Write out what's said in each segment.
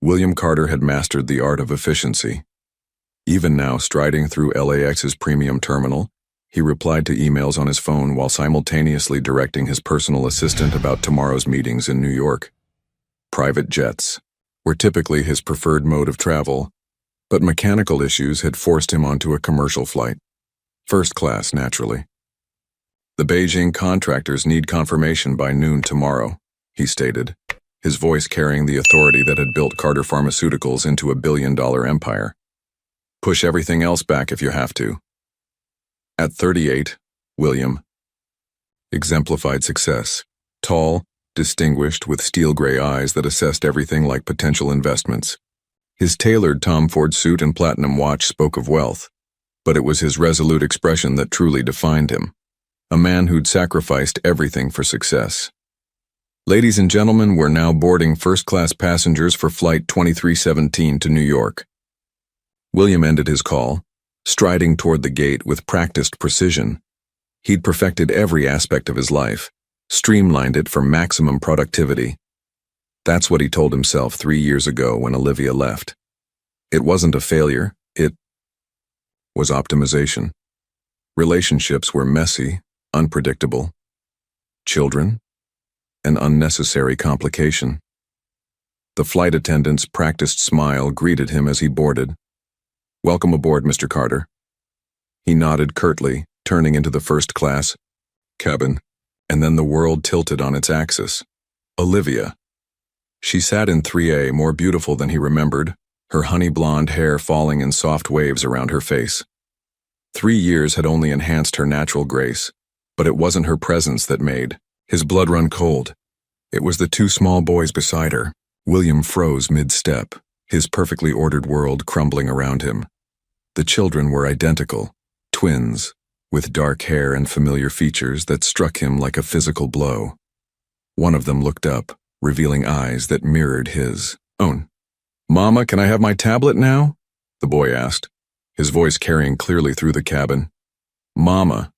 William Carter had mastered the art of efficiency. Even now, striding through LAX's premium terminal, he replied to emails on his phone while simultaneously directing his personal assistant about tomorrow's meetings in New York. Private jets were typically his preferred mode of travel, but mechanical issues had forced him onto a commercial flight. First class, naturally. "The Beijing contractors need confirmation by noon tomorrow," he stated, his voice carrying the authority that had built Carter Pharmaceuticals into a billion-dollar empire. "Push everything else back if you have to." At 38, William exemplified success. Tall, distinguished, with steel-gray eyes that assessed everything like potential investments. His tailored Tom Ford suit and platinum watch spoke of wealth, but it was his resolute expression that truly defined him. A man who'd sacrificed everything for success. "Ladies and gentlemen, we're now boarding first-class passengers for Flight 2317 to New York." William ended his call, striding toward the gate with practiced precision. He'd perfected every aspect of his life, streamlined it for maximum productivity. That's what he told himself 3 years ago when Olivia left. It wasn't a failure, it was optimization. Relationships were messy, unpredictable. Children? An unnecessary complication. The flight attendant's practiced smile greeted him as he boarded. "Welcome aboard, Mr. Carter." He nodded curtly, turning into the first-class cabin, and then the world tilted on its axis. Olivia. She sat in 3A, more beautiful than he remembered, her honey-blonde hair falling in soft waves around her face. 3 years had only enhanced her natural grace, but it wasn't her presence that made his blood run cold. It was the 2 small boys beside her. William froze mid-step, his perfectly ordered world crumbling around him. The children were identical, twins, with dark hair and familiar features that struck him like a physical blow. One of them looked up, revealing eyes that mirrored his own. "Mama, can I have my tablet now?" the boy asked, his voice carrying clearly through the cabin. "Mama."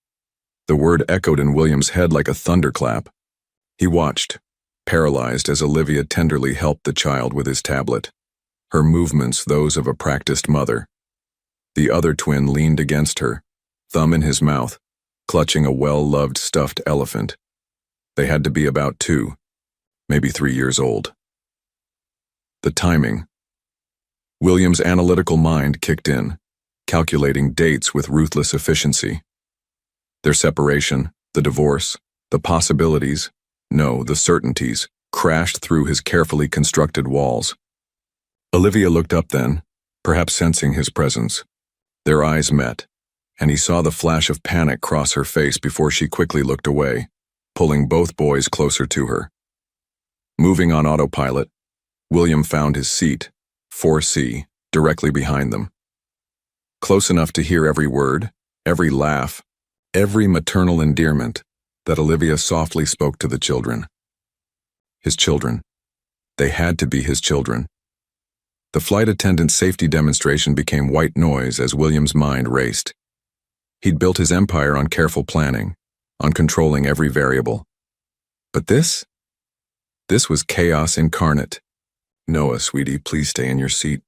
The word echoed in William's head like a thunderclap. He watched, paralyzed as Olivia tenderly helped the child with his tablet, her movements those of a practiced mother. The other twin leaned against her, thumb in his mouth, clutching a well-loved stuffed elephant. They had to be about 2, maybe 3 years old. The timing. William's analytical mind kicked in, calculating dates with ruthless efficiency. Their separation, the divorce, the possibilities, no, the certainties, crashed through his carefully constructed walls. Olivia looked up then, perhaps sensing his presence. Their eyes met, and he saw the flash of panic cross her face before she quickly looked away, pulling both boys closer to her. Moving on autopilot, William found his seat, 4C, directly behind them. Close enough to hear every word, every laugh, every maternal endearment that Olivia softly spoke to the children. His children. They had to be his children. The flight attendant's safety demonstration became white noise as William's mind raced. He'd built his empire on careful planning, on controlling every variable. But this was chaos incarnate. "Noah, sweetie, please stay in your seat,"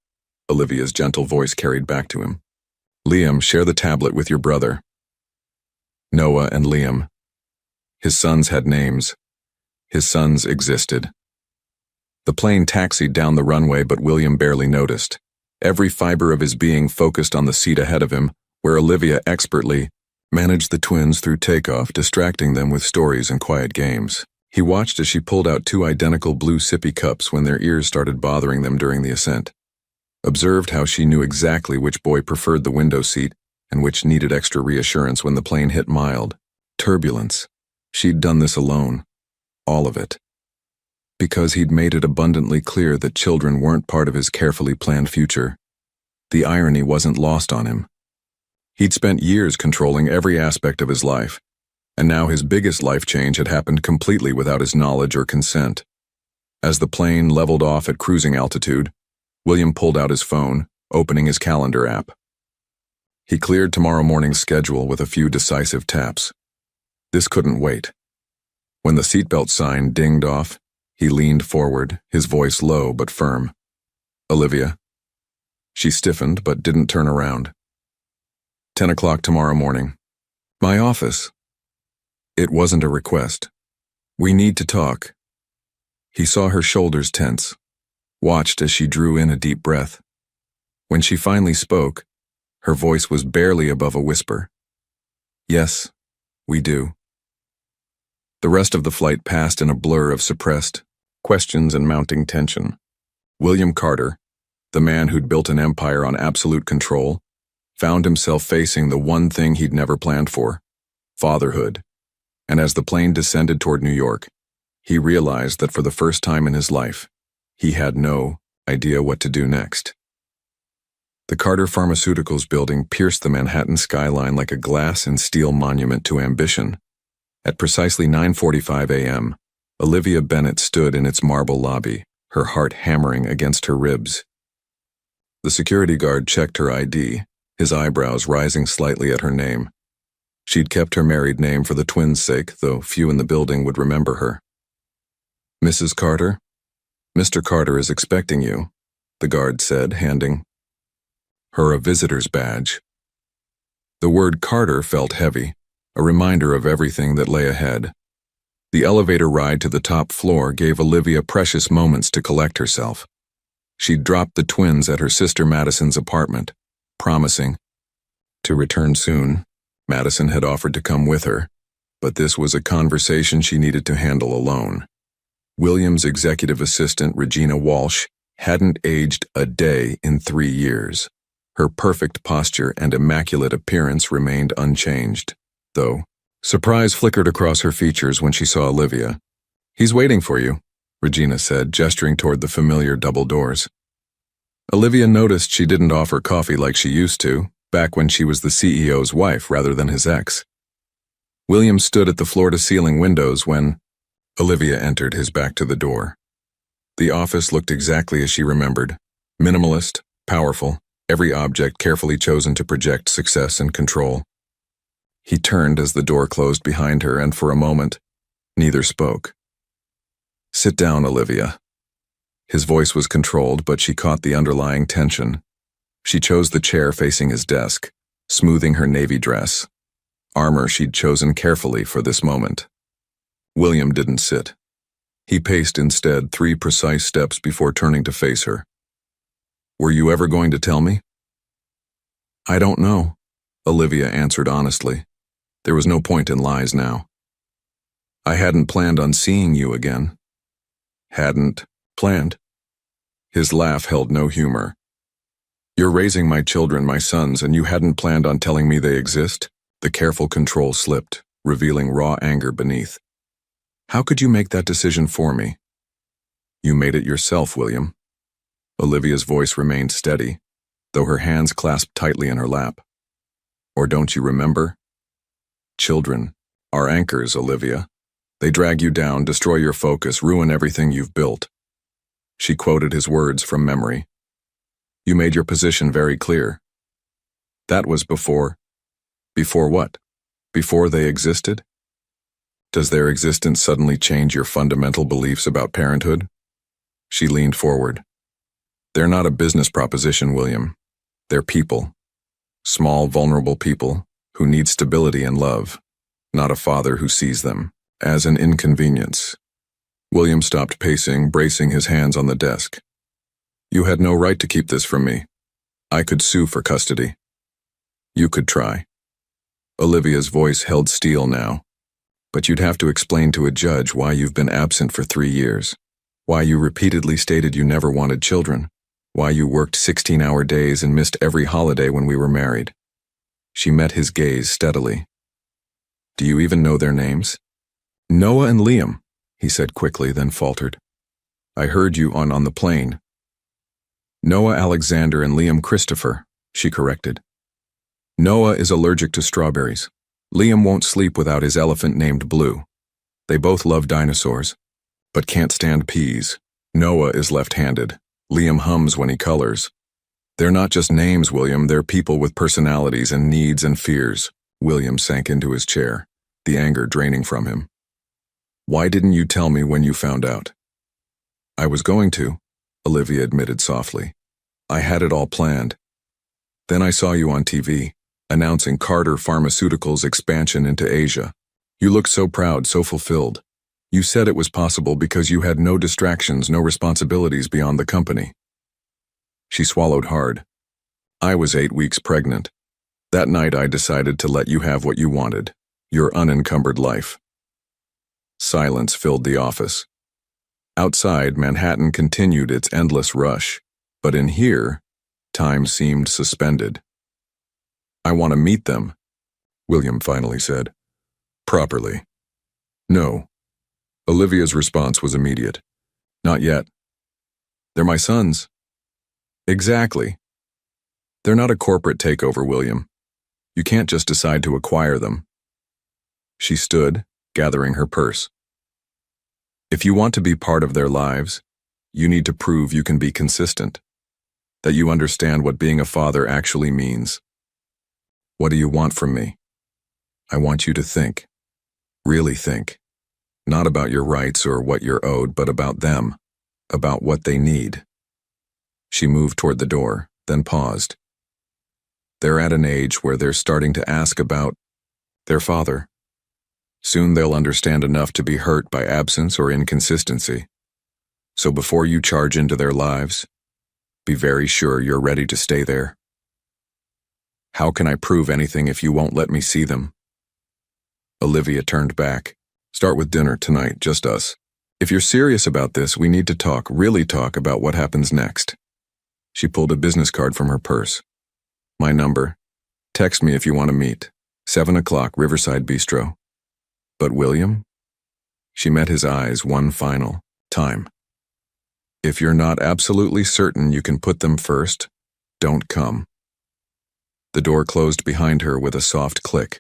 Olivia's gentle voice carried back to him. "Liam, share the tablet with your brother." Noah and Liam. His sons had names. His sons existed. The plane taxied down the runway, but William barely noticed. Every fiber of his being focused on the seat ahead of him, where Olivia expertly managed the twins through takeoff, distracting them with stories and quiet games. He watched as she pulled out 2 identical blue sippy cups when their ears started bothering them during the ascent. Observed how she knew exactly which boy preferred the window seat and which needed extra reassurance when the plane hit mild turbulence. She'd done this alone. All of it. Because he'd made it abundantly clear that children weren't part of his carefully planned future. The irony wasn't lost on him. He'd spent years controlling every aspect of his life, and now his biggest life change had happened completely without his knowledge or consent. As the plane leveled off at cruising altitude, William pulled out his phone, opening his calendar app. He cleared tomorrow morning's schedule with a few decisive taps. This couldn't wait. When the seatbelt sign dinged off, he leaned forward, his voice low but firm. Olivia. She stiffened but didn't turn around. 10 o'clock tomorrow morning. My office. It wasn't a request. We need to talk. He saw her shoulders tense, watched as she drew in a deep breath. When she finally spoke, her voice was barely above a whisper. Yes, we do. The rest of the flight passed in a blur of suppressed questions and mounting tension. William Carter, the man who'd built an empire on absolute control, found himself facing the one thing he'd never planned for: fatherhood. And as the plane descended toward New York, he realized that for the first time in his life, he had no idea what to do next. The Carter Pharmaceuticals building pierced the Manhattan skyline like a glass and steel monument to ambition. At precisely 9:45 a.m., Olivia Bennett stood in its marble lobby, her heart hammering against her ribs. The security guard checked her ID, his eyebrows rising slightly at her name. She'd kept her married name for the twins' sake, though few in the building would remember her. Mrs. Carter? Mr. Carter is expecting you, the guard said, handing her a visitor's badge. The word Carter felt heavy, a reminder of everything that lay ahead. The elevator ride to the top floor gave Olivia precious moments to collect herself. She'd dropped the twins at her sister Madison's apartment, promising to return soon. Madison had offered to come with her, but this was a conversation she needed to handle alone. William's executive assistant, Regina Walsh, hadn't aged a day in 3 years. Her perfect posture and immaculate appearance remained unchanged, though surprise flickered across her features when she saw Olivia. He's waiting for you, Regina said, gesturing toward the familiar double doors. Olivia noticed she didn't offer coffee like she used to, back when she was the CEO's wife rather than his ex. William stood at the floor-to-ceiling windows when Olivia entered, his back to the door. The office looked exactly as she remembered: minimalist, powerful, every object carefully chosen to project success and control. He turned as the door closed behind her, and for a moment, neither spoke. Sit down, Olivia. His voice was controlled, but she caught the underlying tension. She chose the chair facing his desk, smoothing her navy dress, armor she'd chosen carefully for this moment. William didn't sit. He paced instead 3 precise steps before turning to face her. Were you ever going to tell me? I don't know, Olivia answered honestly. There was no point in lies now. I hadn't planned on seeing you again. Hadn't planned? His laugh held no humor. You're raising my children, my sons, and you hadn't planned on telling me they exist? The careful control slipped, revealing raw anger beneath. How could you make that decision for me? You made it yourself, William. Olivia's voice remained steady, though her hands clasped tightly in her lap. Or don't you remember? Children are anchors, Olivia. They drag you down, destroy your focus, ruin everything you've built. She quoted his words from memory. You made your position very clear. That was before. Before what? Before they existed? Does their existence suddenly change your fundamental beliefs about parenthood? She leaned forward. They're not a business proposition, William. They're people. Small, vulnerable people who need stability and love, not a father who sees them as an inconvenience. William stopped pacing, bracing his hands on the desk. You had no right to keep this from me. I could sue for custody. You could try. Olivia's voice held steel now. But you'd have to explain to a judge why you've been absent for 3 years, why you repeatedly stated you never wanted children, why you worked 16-hour days and missed every holiday when we were married. She met his gaze steadily. Do you even know their names? Noah and Liam, he said quickly, then faltered. I heard you on the plane. Noah Alexander and Liam Christopher, she corrected. Noah is allergic to strawberries. Liam won't sleep without his elephant named Blue. They both love dinosaurs, but can't stand peas. Noah is left-handed. Liam hums when he colors. They're not just names, William, they're people with personalities and needs and fears. William sank into his chair, the anger draining from him. Why didn't you tell me when you found out? I was going to, Olivia admitted softly. I had it all planned. Then I saw you on TV, announcing Carter Pharmaceuticals' expansion into Asia. You looked so proud, so fulfilled. You said it was possible because you had no distractions, no responsibilities beyond the company. She swallowed hard. I was 8 weeks pregnant. That night I decided to let you have what you wanted, your unencumbered life. Silence filled the office. Outside, Manhattan continued its endless rush, but in here, time seemed suspended. I want to meet them, William finally said. Properly. No. Olivia's response was immediate. Not yet. They're my sons. Exactly. They're not a corporate takeover, William. You can't just decide to acquire them. She stood, gathering her purse. If you want to be part of their lives, you need to prove you can be consistent, that you understand what being a father actually means. What do you want from me? I want you to think, really think, not about your rights or what you're owed, but about them, about what they need. She moved toward the door, then paused. They're at an age where they're starting to ask about their father. Soon they'll understand enough to be hurt by absence or inconsistency. So before you charge into their lives, be very sure you're ready to stay there. How can I prove anything if you won't let me see them? Olivia turned back. Start with dinner tonight, just us. If you're serious about this, we need to talk, really talk about what happens next. She pulled a business card from her purse. My number. Text me if you want to meet. 7 o'clock, Riverside Bistro. But William? She met his eyes one final time. If you're not absolutely certain you can put them first, don't come. The door closed behind her with a soft click,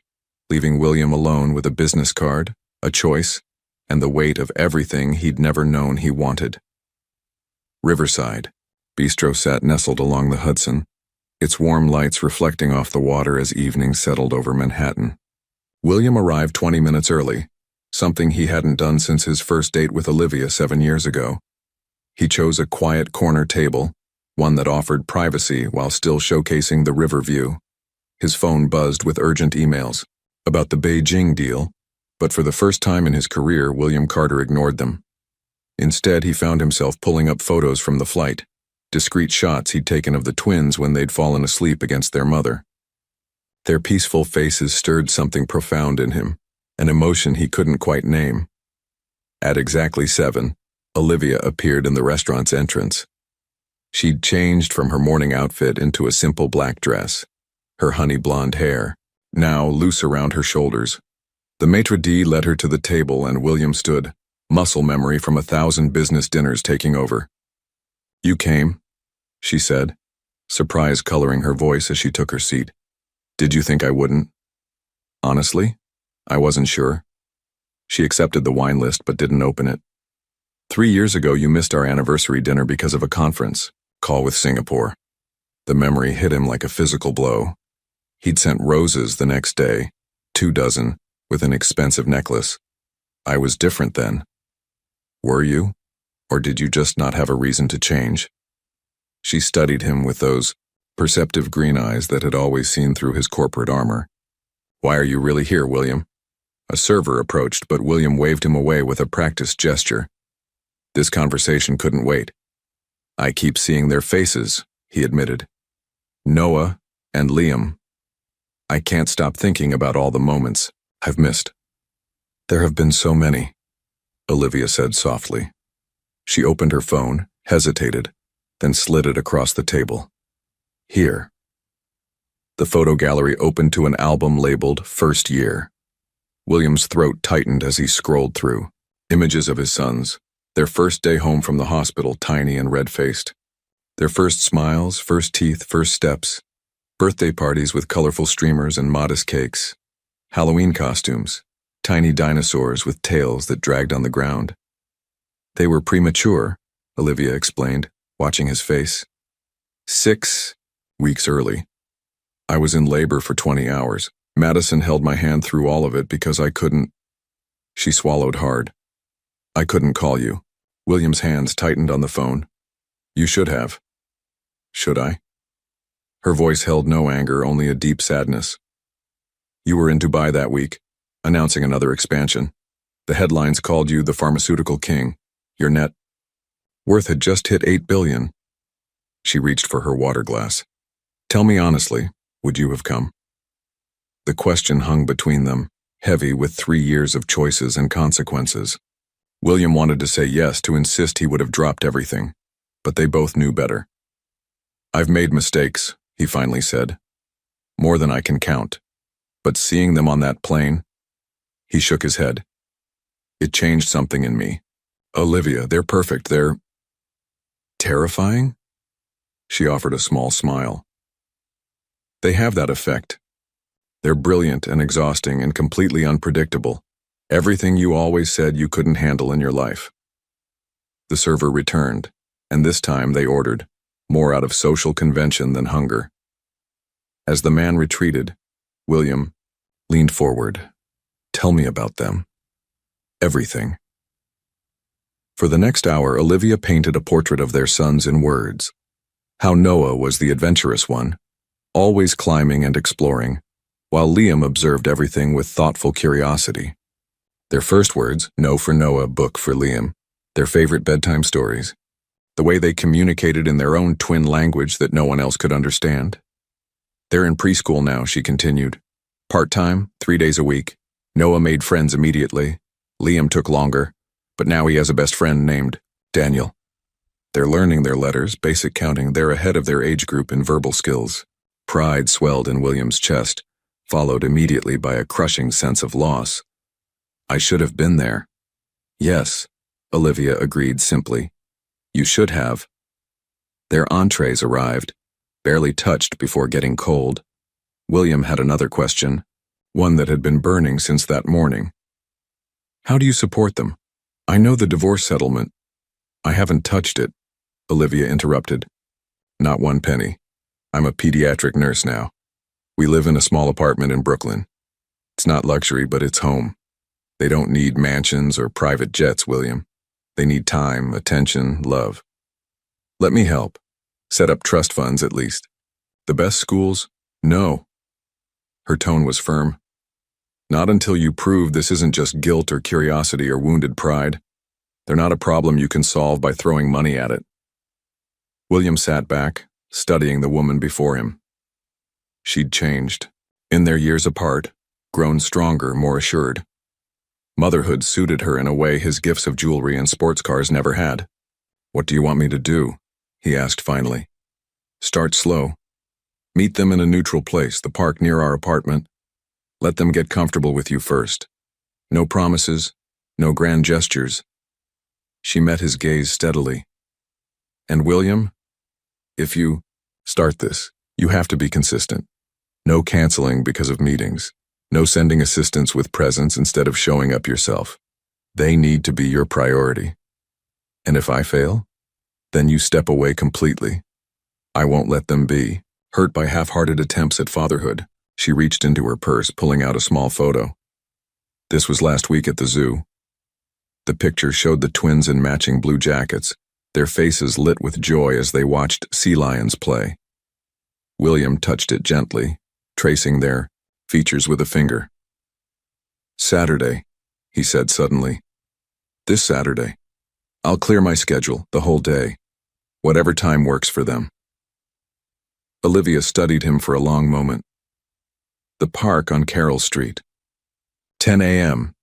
leaving William alone with a business card, a choice, and the weight of everything he'd never known he wanted. Riverside. Bistro sat nestled along the Hudson, its warm lights reflecting off the water as evening settled over Manhattan. William arrived 20 minutes early, something he hadn't done since his first date with Olivia 7 years ago. He chose a quiet corner table, one that offered privacy while still showcasing the river view. His phone buzzed with urgent emails about the Beijing deal, but for the first time in his career, William Carter ignored them. Instead, he found himself pulling up photos from the flight, discreet shots he'd taken of the twins when they'd fallen asleep against their mother. Their peaceful faces stirred something profound in him, an emotion he couldn't quite name. At exactly 7, Olivia appeared in the restaurant's entrance. She'd changed from her morning outfit into a simple black dress, her honey blonde hair, now loose around her shoulders. The maitre d' led her to the table and William stood, muscle memory from 1,000 business dinners taking over. You came, she said, surprise coloring her voice as she took her seat. Did you think I wouldn't? Honestly, I wasn't sure. She accepted the wine list but didn't open it. 3 years ago you missed our anniversary dinner because of a conference call with Singapore. The memory hit him like a physical blow. He'd sent roses the next day, 2 dozen, with an expensive necklace. I was different then. Were you? Or did you just not have a reason to change? She studied him with those perceptive green eyes that had always seen through his corporate armor. Why are you really here, William? A server approached, but William waved him away with a practiced gesture. This conversation couldn't wait. I keep seeing their faces, he admitted. Noah and Liam. I can't stop thinking about all the moments I've missed. There have been so many, Olivia said softly. She opened her phone, hesitated, then slid it across the table. Here. The photo gallery opened to an album labeled First Year. William's throat tightened as he scrolled through. Images of his sons, their first day home from the hospital, tiny and red-faced. Their first smiles, first teeth, first steps. Birthday parties with colorful streamers and modest cakes. Halloween costumes, tiny dinosaurs with tails that dragged on the ground. They were premature, Olivia explained, watching his face. 6 weeks early. I was in labor for 20 hours. Madison held my hand through all of it because I couldn't. She swallowed hard. I couldn't call you. William's hands tightened on the phone. You should have. Should I? Her voice held no anger, only a deep sadness. You were in Dubai that week, announcing another expansion. The headlines called you the pharmaceutical king. Your net worth had just hit 8 billion. She reached for her water glass. Tell me honestly, would you have come? The question hung between them, heavy with 3 years of choices and consequences. William wanted to say yes, to insist he would have dropped everything, but they both knew better. I've made mistakes, he finally said. More than I can count. But seeing them on that plane, he shook his head. It changed something in me. Olivia, they're perfect, they're terrifying? She offered a small smile. They have that effect. They're brilliant and exhausting and completely unpredictable. Everything you always said you couldn't handle in your life. The server returned, and this time they ordered, more out of social convention than hunger. As the man retreated, William leaned forward. Tell me about them. Everything. For the next hour, Olivia painted a portrait of their sons in words. How Noah was the adventurous one, always climbing and exploring, while Liam observed everything with thoughtful curiosity. Their first words, no for Noah, book for Liam, their favorite bedtime stories, the way they communicated in their own twin language that no one else could understand. They're in preschool now, she continued. Part-time, 3 days a week. Noah made friends immediately. Liam took longer, but now he has a best friend named Daniel. They're learning their letters, basic counting. They're ahead of their age group in verbal skills. Pride swelled in William's chest, followed immediately by a crushing sense of loss. I should have been there. Yes, Olivia agreed simply. You should have. Their entrees arrived, barely touched before getting cold. William had another question, one that had been burning since that morning. How do you support them? I know the divorce settlement. I haven't touched it, Olivia interrupted. Not one penny. I'm a pediatric nurse now. We live in a small apartment in Brooklyn. It's not luxury, but it's home. They don't need mansions or private jets, William. They need time, attention, love. Let me help. Set up trust funds at least. The best schools? No. Her tone was firm. Not until you prove this isn't just guilt or curiosity or wounded pride. They're not a problem you can solve by throwing money at it. William sat back, studying the woman before him. She'd changed. In their years apart, grown stronger, more assured. Motherhood suited her in a way his gifts of jewelry and sports cars never had. What do you want me to do? He asked finally. Start slow. Meet them in a neutral place, the park near our apartment. Let them get comfortable with you first. No promises, no grand gestures. She met his gaze steadily. And William, if you start this, you have to be consistent. No canceling because of meetings. No sending assistants with presents instead of showing up yourself. They need to be your priority. And if I fail, then you step away completely. I won't let them be. Hurt by half-hearted attempts at fatherhood, she reached into her purse, pulling out a small photo. This was last week at the zoo. The picture showed the twins in matching blue jackets, their faces lit with joy as they watched sea lions play. William touched it gently, tracing their features with a finger. Saturday, he said suddenly. This Saturday. I'll clear my schedule, the whole day. Whatever time works for them. Olivia studied him for a long moment. The park on Carroll Street. 10 a.m.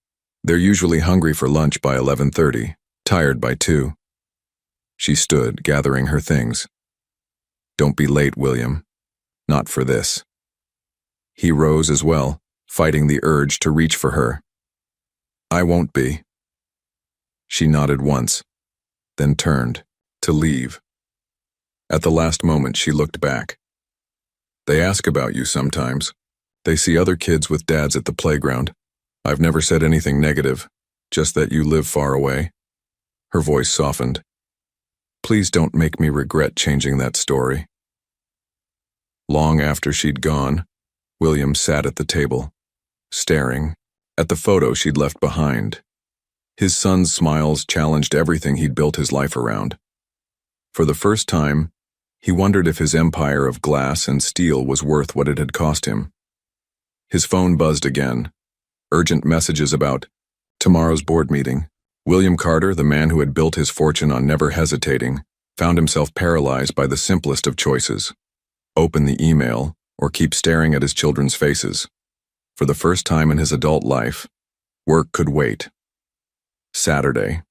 They're usually hungry for lunch by 11:30, tired by 2. She stood, gathering her things. Don't be late, William. Not for this. He rose as well, fighting the urge to reach for her. I won't be. She nodded once, then turned, to leave. At the last moment, she looked back. They ask about you sometimes. They see other kids with dads at the playground. I've never said anything negative, just that you live far away. Her voice softened. Please don't make me regret changing that story. Long after she'd gone, William sat at the table, staring at the photo she'd left behind. His son's smiles challenged everything he'd built his life around. For the first time, He wondered if his empire of glass and steel was worth what it had cost him. His phone buzzed again. Urgent messages about tomorrow's board meeting. William Carter, the man who had built his fortune on never hesitating, found himself paralyzed by the simplest of choices. Open the email or keep staring at his children's faces. For the first time in his adult life, work could wait. Saturday.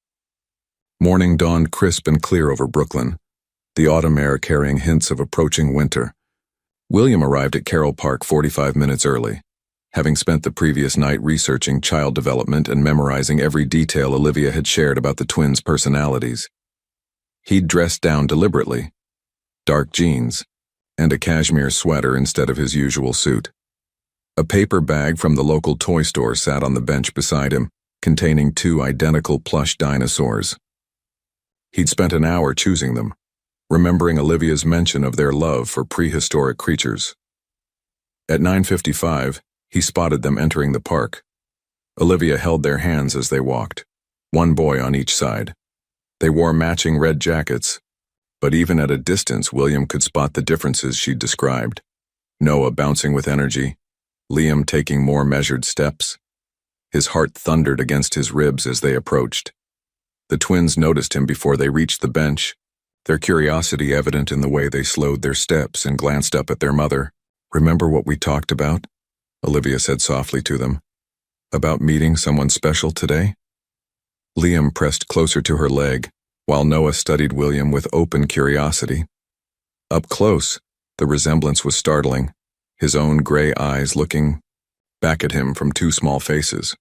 Morning dawned crisp and clear over Brooklyn, the autumn air carrying hints of approaching winter. William arrived at Carroll Park 45 minutes early, having spent the previous night researching child development and memorizing every detail Olivia had shared about the twins' personalities. He'd dressed down deliberately, dark jeans, and a cashmere sweater instead of his usual suit. A paper bag from the local toy store sat on the bench beside him, containing 2 identical plush dinosaurs. He'd spent an hour choosing them, remembering Olivia's mention of their love for prehistoric creatures. At 9:55, he spotted them entering the park. Olivia held their hands as they walked, one boy on each side. They wore matching red jackets, but even at a distance William could spot the differences she'd described. Noah bouncing with energy, Liam taking more measured steps. His heart thundered against his ribs as they approached. The twins noticed him before they reached the bench, their curiosity evident in the way they slowed their steps and glanced up at their mother. "Remember what we talked about?" Olivia said softly to them. "About meeting someone special today?" Liam pressed closer to her leg, while Noah studied William with open curiosity. Up close, the resemblance was startling, his own gray eyes looking back at him from 2 small faces.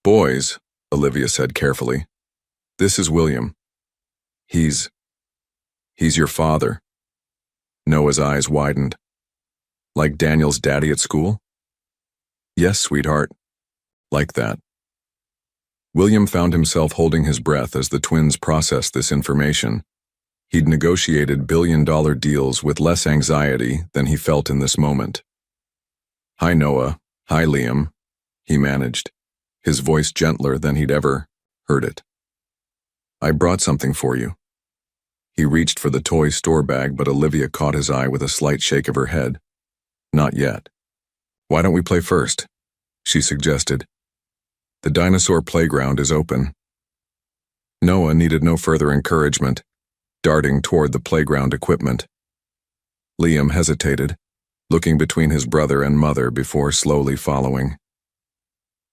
"Boys," Olivia said carefully, "this is William. He's your father." Noah's eyes widened. "Like Daniel's daddy at school?" "Yes, sweetheart. Like that." William found himself holding his breath as the twins processed this information. He'd negotiated billion-dollar deals with less anxiety than he felt in this moment. "Hi, Noah. Hi, Liam," he managed, his voice gentler than he'd ever heard it. "I brought something for you." He reached for the toy store bag, but Olivia caught his eye with a slight shake of her head. "Not yet. Why don't we play first?" she suggested. "The dinosaur playground is open." Noah needed no further encouragement, darting toward the playground equipment. Liam hesitated, looking between his brother and mother before slowly following.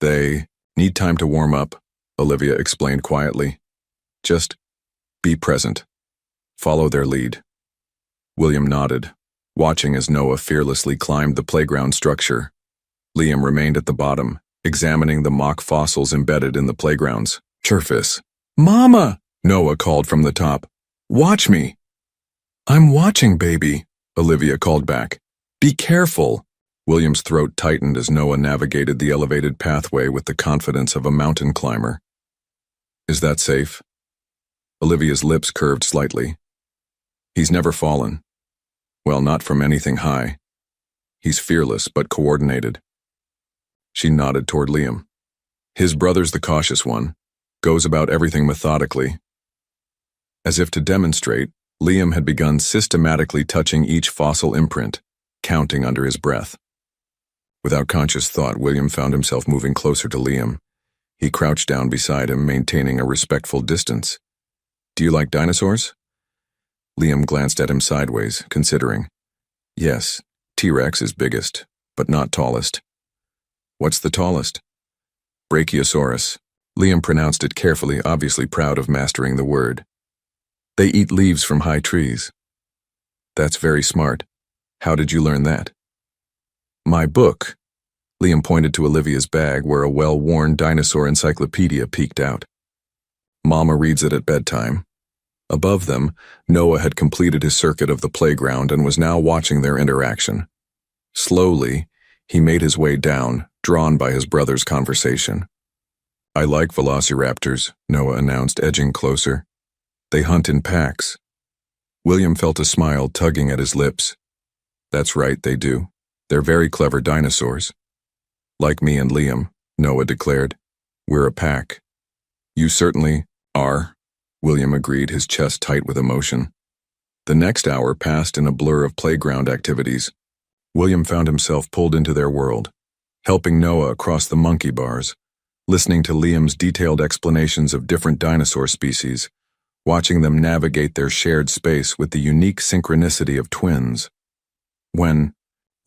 "They need time to warm up," Olivia explained quietly. "Just be present. Follow their lead." William nodded, watching as Noah fearlessly climbed the playground structure. Liam remained at the bottom, examining the mock fossils embedded in the playground's surface. "Mama!" Noah called from the top. "Watch me." "I'm watching, baby," Olivia called back. "Be careful." William's throat tightened as Noah navigated the elevated pathway with the confidence of a mountain climber. "Is that safe?" Olivia's lips curved slightly. "He's never fallen. Well, not from anything high. He's fearless but coordinated." She nodded toward Liam. "His brother's the cautious one, goes about everything methodically." As if to demonstrate, Liam had begun systematically touching each fossil imprint, counting under his breath. Without conscious thought, William found himself moving closer to Liam. He crouched down beside him, maintaining a respectful distance. "Do you like dinosaurs?" Liam glanced at him sideways, considering. "Yes, T-Rex is biggest, but not tallest." "What's the tallest?" "Brachiosaurus." Liam pronounced it carefully, obviously proud of mastering the word. "They eat leaves from high trees." "That's very smart. How did you learn that?" "My book." Liam pointed to Olivia's bag where a well-worn dinosaur encyclopedia peeked out. "Mama reads it at bedtime." Above them, Noah had completed his circuit of the playground and was now watching their interaction. Slowly, he made his way down, drawn by his brother's conversation. "I like velociraptors," Noah announced, edging closer. "They hunt in packs." William felt a smile tugging at his lips. "That's right, they do. They're very clever dinosaurs." "Like me and Liam," Noah declared. "We're a pack." "You certainly are," William agreed, his chest tight with emotion. The next hour passed in a blur of playground activities. William found himself pulled into their world, helping Noah across the monkey bars, listening to Liam's detailed explanations of different dinosaur species, watching them navigate their shared space with the unique synchronicity of twins. When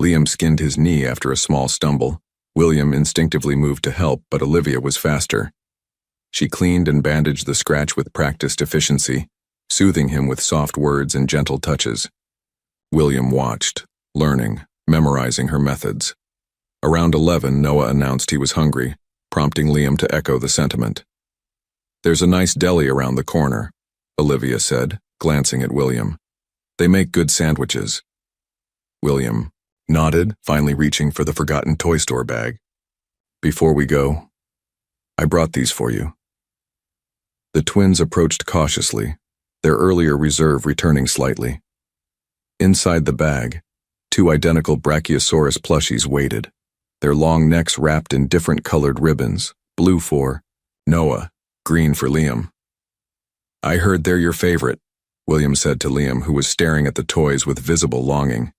Liam skinned his knee after a small stumble, William instinctively moved to help, but Olivia was faster. She cleaned and bandaged the scratch with practiced efficiency, soothing him with soft words and gentle touches. William watched, learning, memorizing her methods. Around 11, Noah announced he was hungry, prompting Liam to echo the sentiment. "There's a nice deli around the corner," Olivia said, glancing at William. "They make good sandwiches." William nodded, finally reaching for the forgotten toy store bag. "Before we go, I brought these for you." The twins approached cautiously, their earlier reserve returning slightly. Inside the bag, 2 identical Brachiosaurus plushies waited, their long necks wrapped in different colored ribbons, blue for Noah, green for Liam. "I heard they're your favorite," William said to Liam, who was staring at the toys with visible longing.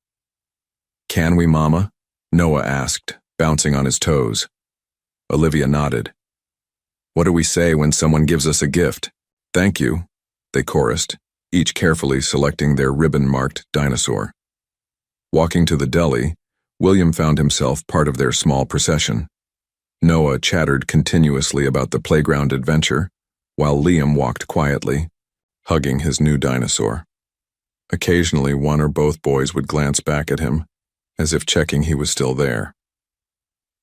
"Can we, Mama?" Noah asked, bouncing on his toes. Olivia nodded. "What do we say when someone gives us a gift?" "Thank you," they chorused, each carefully selecting their ribbon-marked dinosaur. Walking to the deli, William found himself part of their small procession. Noah chattered continuously about the playground adventure, while Liam walked quietly, hugging his new dinosaur. Occasionally, one or both boys would glance back at him, as if checking he was still there.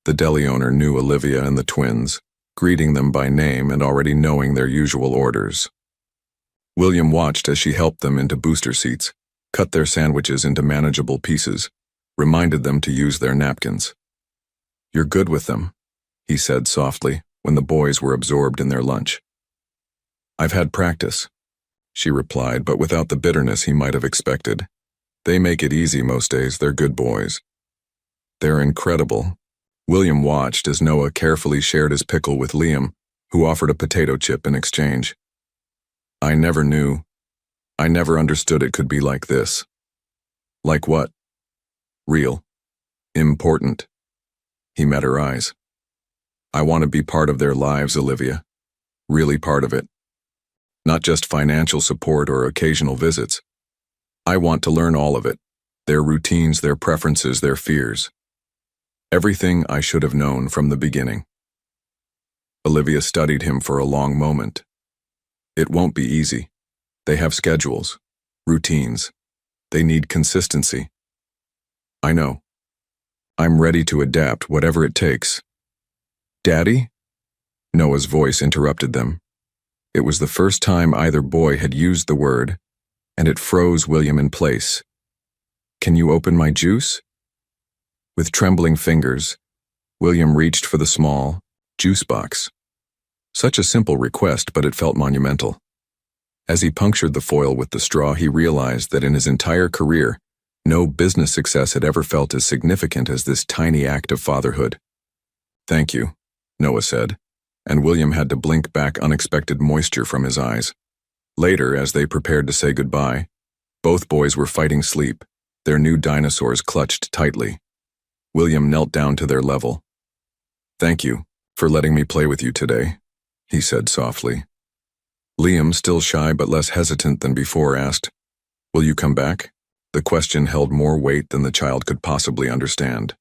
The deli owner knew Olivia and the twins, greeting them by name and already knowing their usual orders. William watched as she helped them into booster seats, cut their sandwiches into manageable pieces, reminded them to use their napkins. "You're good with them," he said softly when the boys were absorbed in their lunch. "I've had practice," she replied, but without the bitterness he might have expected. "They make it easy most days, they're good boys." "They're incredible." William watched as Noah carefully shared his pickle with Liam, who offered a potato chip in exchange. I never understood it could be like this." "Like what?" "Real. Important." He met her eyes. "I want to be part of their lives, Olivia. Really part of it. Not just financial support or occasional visits. I want to learn all of it. Their routines, their preferences, their fears. Everything I should have known from the beginning." Olivia studied him for a long moment. "It won't be easy. They have schedules, routines. They need consistency." "I know. I'm ready to adapt, whatever it takes." "Daddy?" Noah's voice interrupted them. It was the first time either boy had used the word, and it froze William in place. "Can you open my juice?" With trembling fingers, William reached for the small juice box. Such a simple request, but it felt monumental. As he punctured the foil with the straw, he realized that in his entire career, no business success had ever felt as significant as this tiny act of fatherhood. "Thank you," Noah said, and William had to blink back unexpected moisture from his eyes. Later, as they prepared to say goodbye, both boys were fighting sleep, their new dinosaurs clutched tightly. William knelt down to their level. "Thank you for letting me play with you today," he said softly. Liam, still shy but less hesitant than before, asked, "Will you come back?" The question held more weight than the child could possibly understand.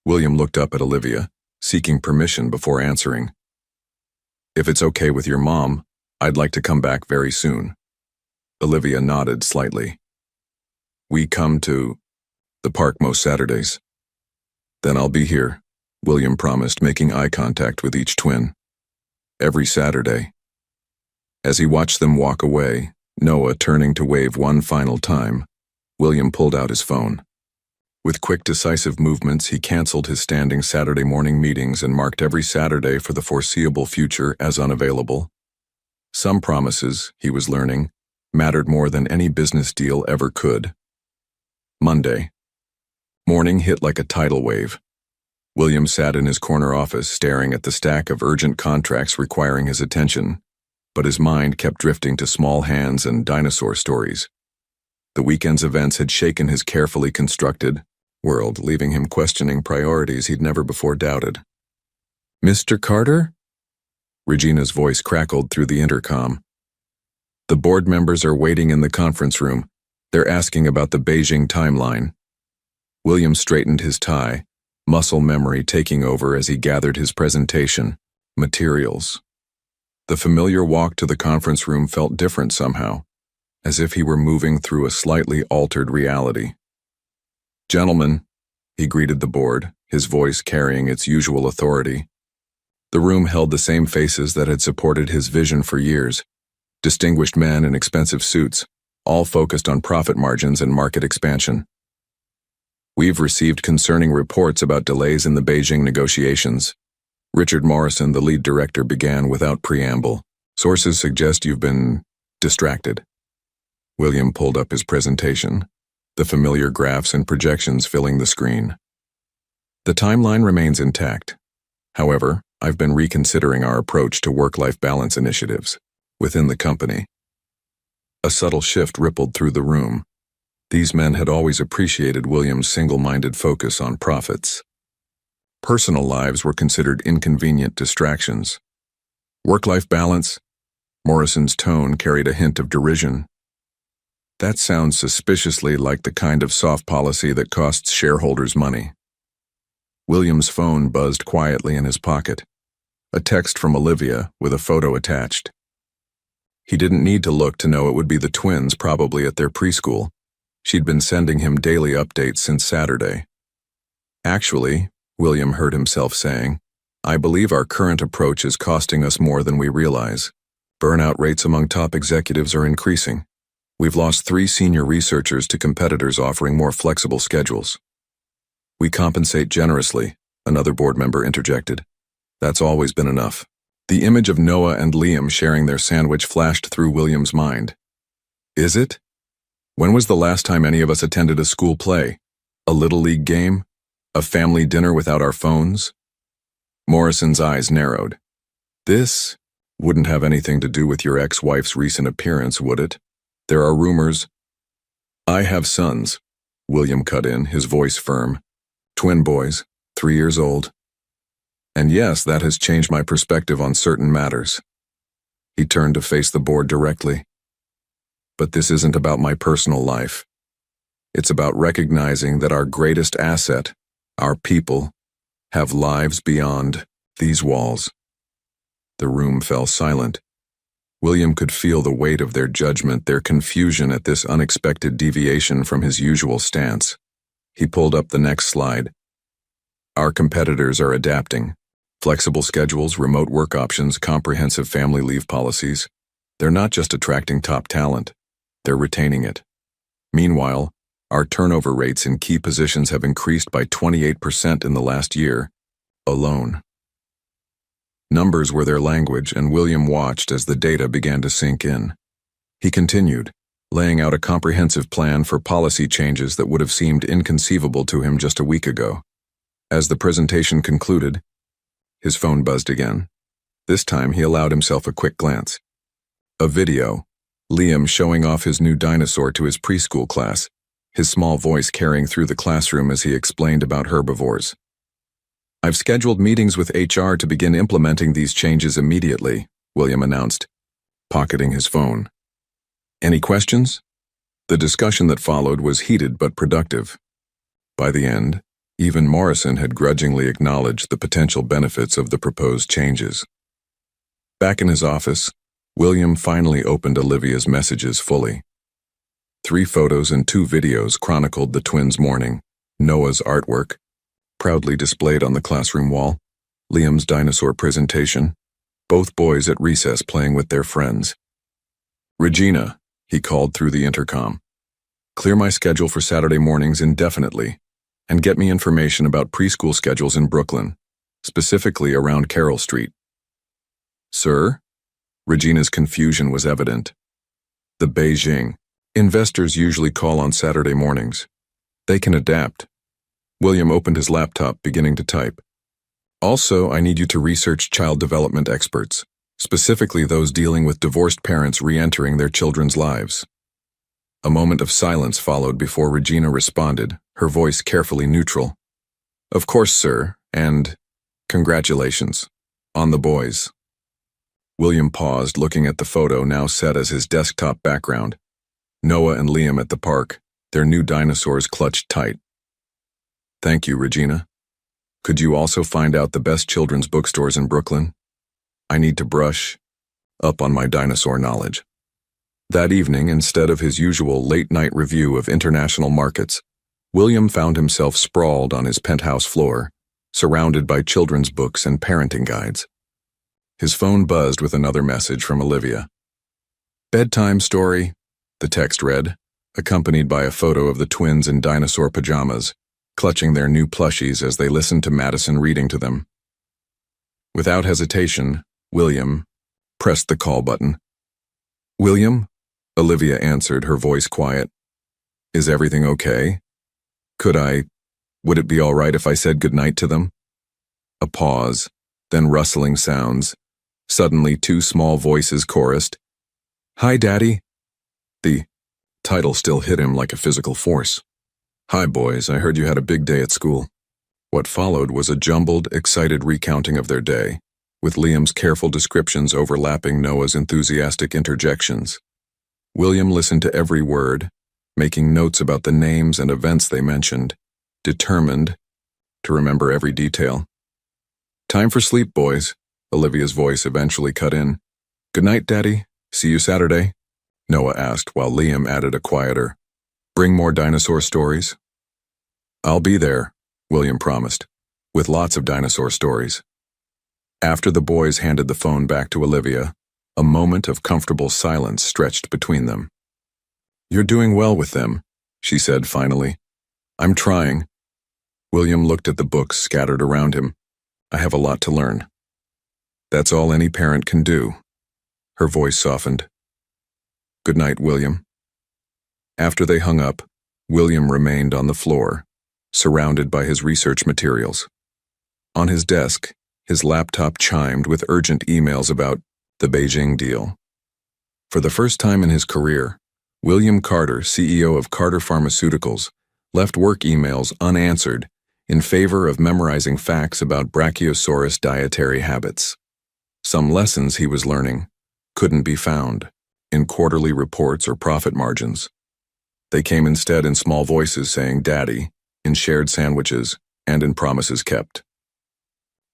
William looked up at Olivia, seeking permission before answering. "If it's okay with your mom, I'd like to come back very soon." Olivia nodded slightly. "We come to the park most Saturdays." "Then I'll be here," William promised, making eye contact with each twin. "Every Saturday." As he watched them walk away, Noah turning to wave one final time, William pulled out his phone. With quick, decisive movements, he canceled his standing Saturday morning meetings and marked every Saturday for the foreseeable future as unavailable. Some promises, he was learning, mattered more than any business deal ever could. Monday. Morning hit like a tidal wave. William sat in his corner office staring at the stack of urgent contracts requiring his attention, but his mind kept drifting to small hands and dinosaur stories. The weekend's events had shaken his carefully constructed world, leaving him questioning priorities he'd never before doubted. "Mr. Carter?" Regina's voice crackled through the intercom. "The board members are waiting in the conference room. They're asking about the Beijing timeline." William straightened his tie, muscle memory taking over as he gathered his presentation materials. The familiar walk to the conference room felt different somehow, as if he were moving through a slightly altered reality. "Gentlemen," he greeted the board, his voice carrying its usual authority. The room held the same faces that had supported his vision for years, distinguished men in expensive suits, all focused on profit margins and market expansion. "We've received concerning reports about delays in the Beijing negotiations." Richard Morrison, the lead director, began without preamble. "Sources suggest you've been distracted." William pulled up his presentation, the familiar graphs and projections filling the screen. "The timeline remains intact. However, I've been reconsidering our approach to work-life balance initiatives within the company." A subtle shift rippled through the room. These men had always appreciated William's single-minded focus on profits. Personal lives were considered inconvenient distractions. "Work-life balance?" Morrison's tone carried a hint of derision. "That sounds suspiciously like the kind of soft policy that costs shareholders money." William's phone buzzed quietly in his pocket. A text from Olivia with a photo attached. He didn't need to look to know it would be the twins, probably at their preschool. She'd been sending him daily updates since Saturday. "Actually," William heard himself saying, "I believe our current approach is costing us more than we realize. Burnout rates among top executives are increasing. We've lost 3 senior researchers to competitors offering more flexible schedules." "We compensate generously," another board member interjected. "That's always been enough." The image of Noah and Liam sharing their sandwich flashed through William's mind. Is it? When was the last time any of us attended a school play? A little league game? A family dinner without our phones? Morrison's eyes narrowed. "This wouldn't have anything to do with your ex-wife's recent appearance, would it? There are rumors." "I have sons," William cut in, his voice firm. "Twin boys, 3 years old. And yes, that has changed my perspective on certain matters." He turned to face the board directly. "But this isn't about my personal life. It's about recognizing that our greatest asset, our people, have lives beyond these walls." The room fell silent. William could feel the weight of their judgment, their confusion at this unexpected deviation from his usual stance. He pulled up the next slide. "Our competitors are adapting. Flexible schedules, remote work options, comprehensive family leave policies. They're not just attracting top talent, they're retaining it. Meanwhile, our turnover rates in key positions have increased by 28% in the last year alone." Numbers were their language, and William watched as the data began to sink in. He continued, laying out a comprehensive plan for policy changes that would have seemed inconceivable to him just a week ago. As the presentation concluded, his phone buzzed again. This time he allowed himself a quick glance. A video, Liam showing off his new dinosaur to his preschool class, his small voice carrying through the classroom as he explained about herbivores. "I've scheduled meetings with HR to begin implementing these changes immediately," William announced, pocketing his phone. "Any questions?" The discussion that followed was heated but productive. By the end, even Morrison had grudgingly acknowledged the potential benefits of the proposed changes. Back in his office, William finally opened Olivia's messages fully. 3 photos and 2 videos chronicled the twins' morning, Noah's artwork, proudly displayed on the classroom wall, Liam's dinosaur presentation, both boys at recess playing with their friends. "Regina," he called through the intercom, "clear my schedule for Saturday mornings indefinitely, and get me information about preschool schedules in Brooklyn, specifically around Carroll Street." "Sir?" Regina's confusion was evident. "The Beijing. Investors usually call on Saturday mornings. They can adapt." William opened his laptop, beginning to type. "Also, I need you to research child development experts, specifically those dealing with divorced parents re-entering their children's lives." A moment of silence followed before Regina responded, her voice carefully neutral. Of course, sir, and congratulations. On the boys. William paused, looking at the photo now set as his desktop background. Noah and Liam at the park, their new dinosaurs clutched tight. Thank you, Regina. Could you also find out the best children's bookstores in Brooklyn? I need to brush up on my dinosaur knowledge. That evening, instead of his usual late-night review of international markets, William found himself sprawled on his penthouse floor, surrounded by children's books and parenting guides. His phone buzzed with another message from Olivia. Bedtime story, the text read, accompanied by a photo of the twins in dinosaur pajamas, clutching their new plushies as they listened to Madison reading to them. Without hesitation, William pressed the call button. William? Olivia answered, her voice quiet. Is everything okay? Would it be all right if I said goodnight to them? A pause, then rustling sounds. Suddenly, two small voices chorused. Hi, Daddy. The title still hit him like a physical force. Hi, boys, I heard you had a big day at school. What followed was a jumbled, excited recounting of their day, with Liam's careful descriptions overlapping Noah's enthusiastic interjections. William listened to every word, making notes about the names and events they mentioned, determined to remember every detail. Time for sleep, boys, Olivia's voice eventually cut in. Good night, Daddy. See you Saturday, Noah asked while Liam added a quieter, bring more dinosaur stories? I'll be there, William promised, with lots of dinosaur stories. After the boys handed the phone back to Olivia, a moment of comfortable silence stretched between them. You're doing well with them, she said finally. I'm trying. William looked at the books scattered around him. I have a lot to learn. That's all any parent can do. Her voice softened. Good night, William. After they hung up, William remained on the floor, surrounded by his research materials. On his desk, his laptop chimed with urgent emails about the Beijing deal. For the first time in his career, William Carter, CEO of Carter Pharmaceuticals, left work emails unanswered in favor of memorizing facts about Brachiosaurus dietary habits. Some lessons he was learning couldn't be found in quarterly reports or profit margins. They came instead in small voices saying "Daddy," in shared sandwiches, and in promises kept.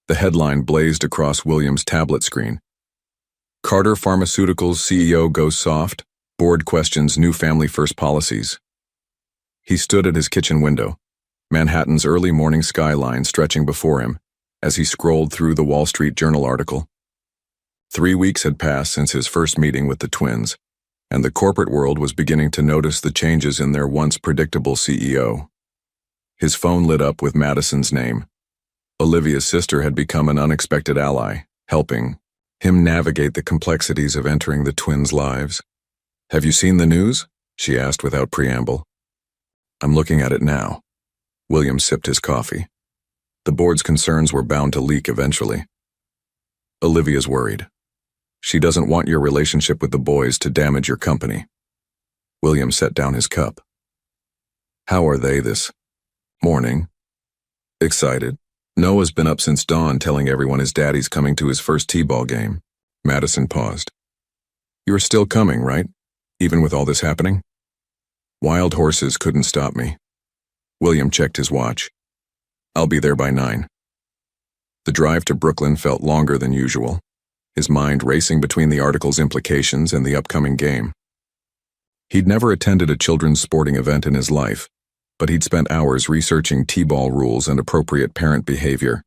The headline blazed across William's tablet screen. Carter Pharmaceuticals CEO goes soft, board questions new family-first policies. He stood at his kitchen window, Manhattan's early morning skyline stretching before him, as he scrolled through the Wall Street Journal article. 3 weeks had passed since his first meeting with the twins, and the corporate world was beginning to notice the changes in their once predictable CEO. His phone lit up with Madison's name. Olivia's sister had become an unexpected ally, helping him navigate the complexities of entering the twins' lives. Have you seen the news? She asked without preamble. I'm looking at it now. William sipped his coffee. The board's concerns were bound to leak eventually. Olivia's worried. She doesn't want your relationship with the boys to damage your company. William set down his cup. How are they this morning? Excited. Noah's been up since dawn telling everyone his daddy's coming to his first t-ball game. Madison paused. You're still coming, right? Even with all this happening? Wild horses couldn't stop me. William checked his watch. I'll be there by 9. The drive to Brooklyn felt longer than usual, his mind racing between the article's implications and the upcoming game. He'd never attended a children's sporting event in his life, but he'd spent hours researching t-ball rules and appropriate parent behavior.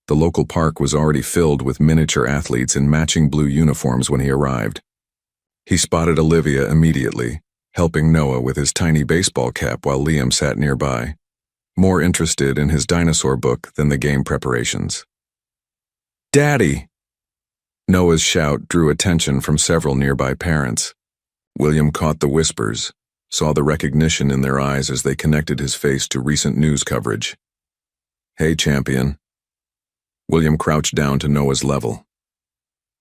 The local park was already filled with miniature athletes in matching blue uniforms when he arrived. He spotted Olivia immediately, helping Noah with his tiny baseball cap while Liam sat nearby, more interested in his dinosaur book than the game preparations. Daddy! Noah's shout drew attention from several nearby parents. William caught the whispers, saw the recognition in their eyes as they connected his face to recent news coverage. Hey, champion. William crouched down to Noah's level.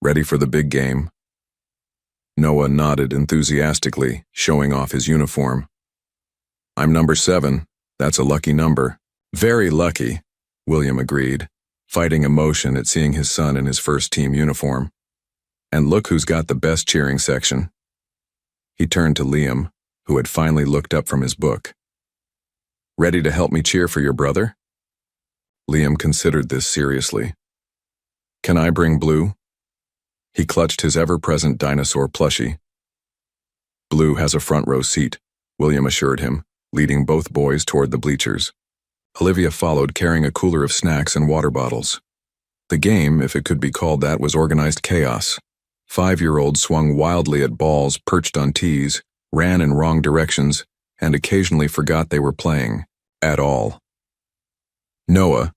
Ready for the big game? Noah nodded enthusiastically, showing off his uniform. I'm number 7. That's a lucky number. Very lucky, William agreed, fighting emotion at seeing his son in his first team uniform. And look who's got the best cheering section. He turned to Liam, who had finally looked up from his book. Ready to help me cheer for your brother? Liam considered this seriously. Can I bring Blue? He clutched his ever-present dinosaur plushie. Blue has a front row seat, William assured him, leading both boys toward the bleachers. Olivia followed, carrying a cooler of snacks and water bottles. The game, if it could be called that, was organized chaos. 5-year-olds swung wildly at balls perched on tees, ran in wrong directions, and occasionally forgot they were playing, at all. Noah,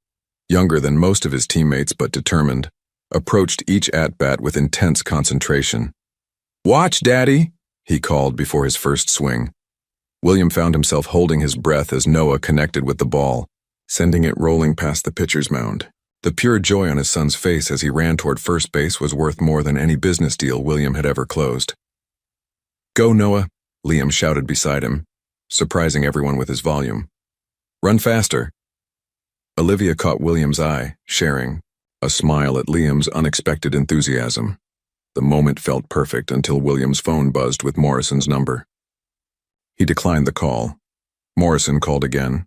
younger than most of his teammates but determined, approached each at-bat with intense concentration. Watch, Daddy, he called before his first swing. William found himself holding his breath as Noah connected with the ball, sending it rolling past the pitcher's mound. The pure joy on his son's face as he ran toward first base was worth more than any business deal William had ever closed. Go, Noah, Liam shouted beside him, surprising everyone with his volume. Run faster. Olivia caught William's eye, sharing a smile at Liam's unexpected enthusiasm. The moment felt perfect until William's phone buzzed with Morrison's number. He declined the call. Morrison called again,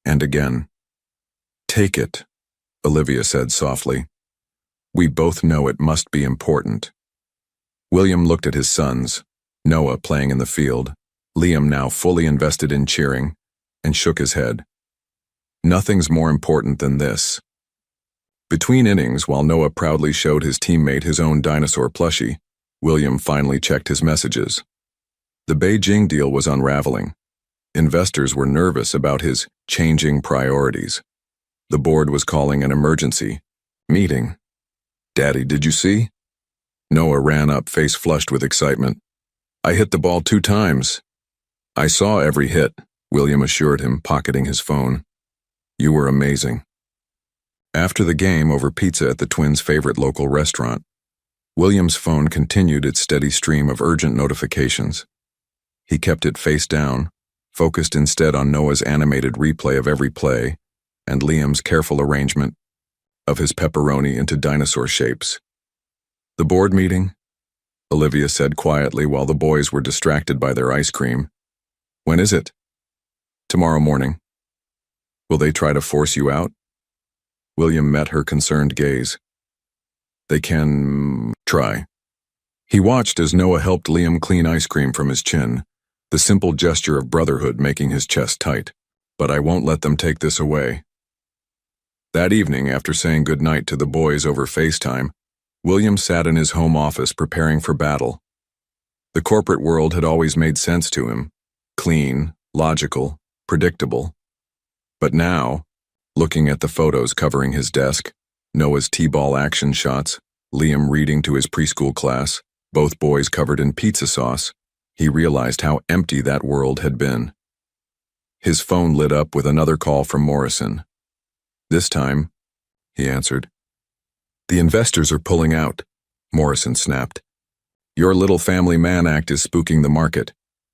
and again. Take it, Olivia said softly. We both know it must be important. William looked at his sons, Noah playing in the field, Liam now fully invested in cheering, and shook his head. Nothing's more important than this. Between innings, while Noah proudly showed his teammate his own dinosaur plushie, William finally checked his messages. The Beijing deal was unraveling. Investors were nervous about his changing priorities. The board was calling an emergency meeting. Daddy, did you see? Noah ran up, face flushed with excitement. I hit the ball 2 times. I saw every hit, William assured him, pocketing his phone. You were amazing. After the game over pizza at the twins' favorite local restaurant, William's phone continued its steady stream of urgent notifications. He kept it face down, focused instead on Noah's animated replay of every play and Liam's careful arrangement of his pepperoni into dinosaur shapes. The board meeting? Olivia said quietly while the boys were distracted by their ice cream. When is it? Tomorrow morning. Will they try to force you out? William met her concerned gaze. They can try. He watched as Noah helped Liam clean ice cream from his chin, the simple gesture of brotherhood making his chest tight. But I won't let them take this away. That evening, after saying goodnight to the boys over FaceTime, William sat in his home office preparing for battle. The corporate world had always made sense to him. Clean, logical, predictable. But now, looking at the photos covering his desk, Noah's T-ball action shots, Liam reading to his preschool class, both boys covered in pizza sauce, he realized how empty that world had been. His phone lit up with another call from Morrison. This time, he answered. The investors are pulling out, Morrison snapped. Your little family man act is spooking the market.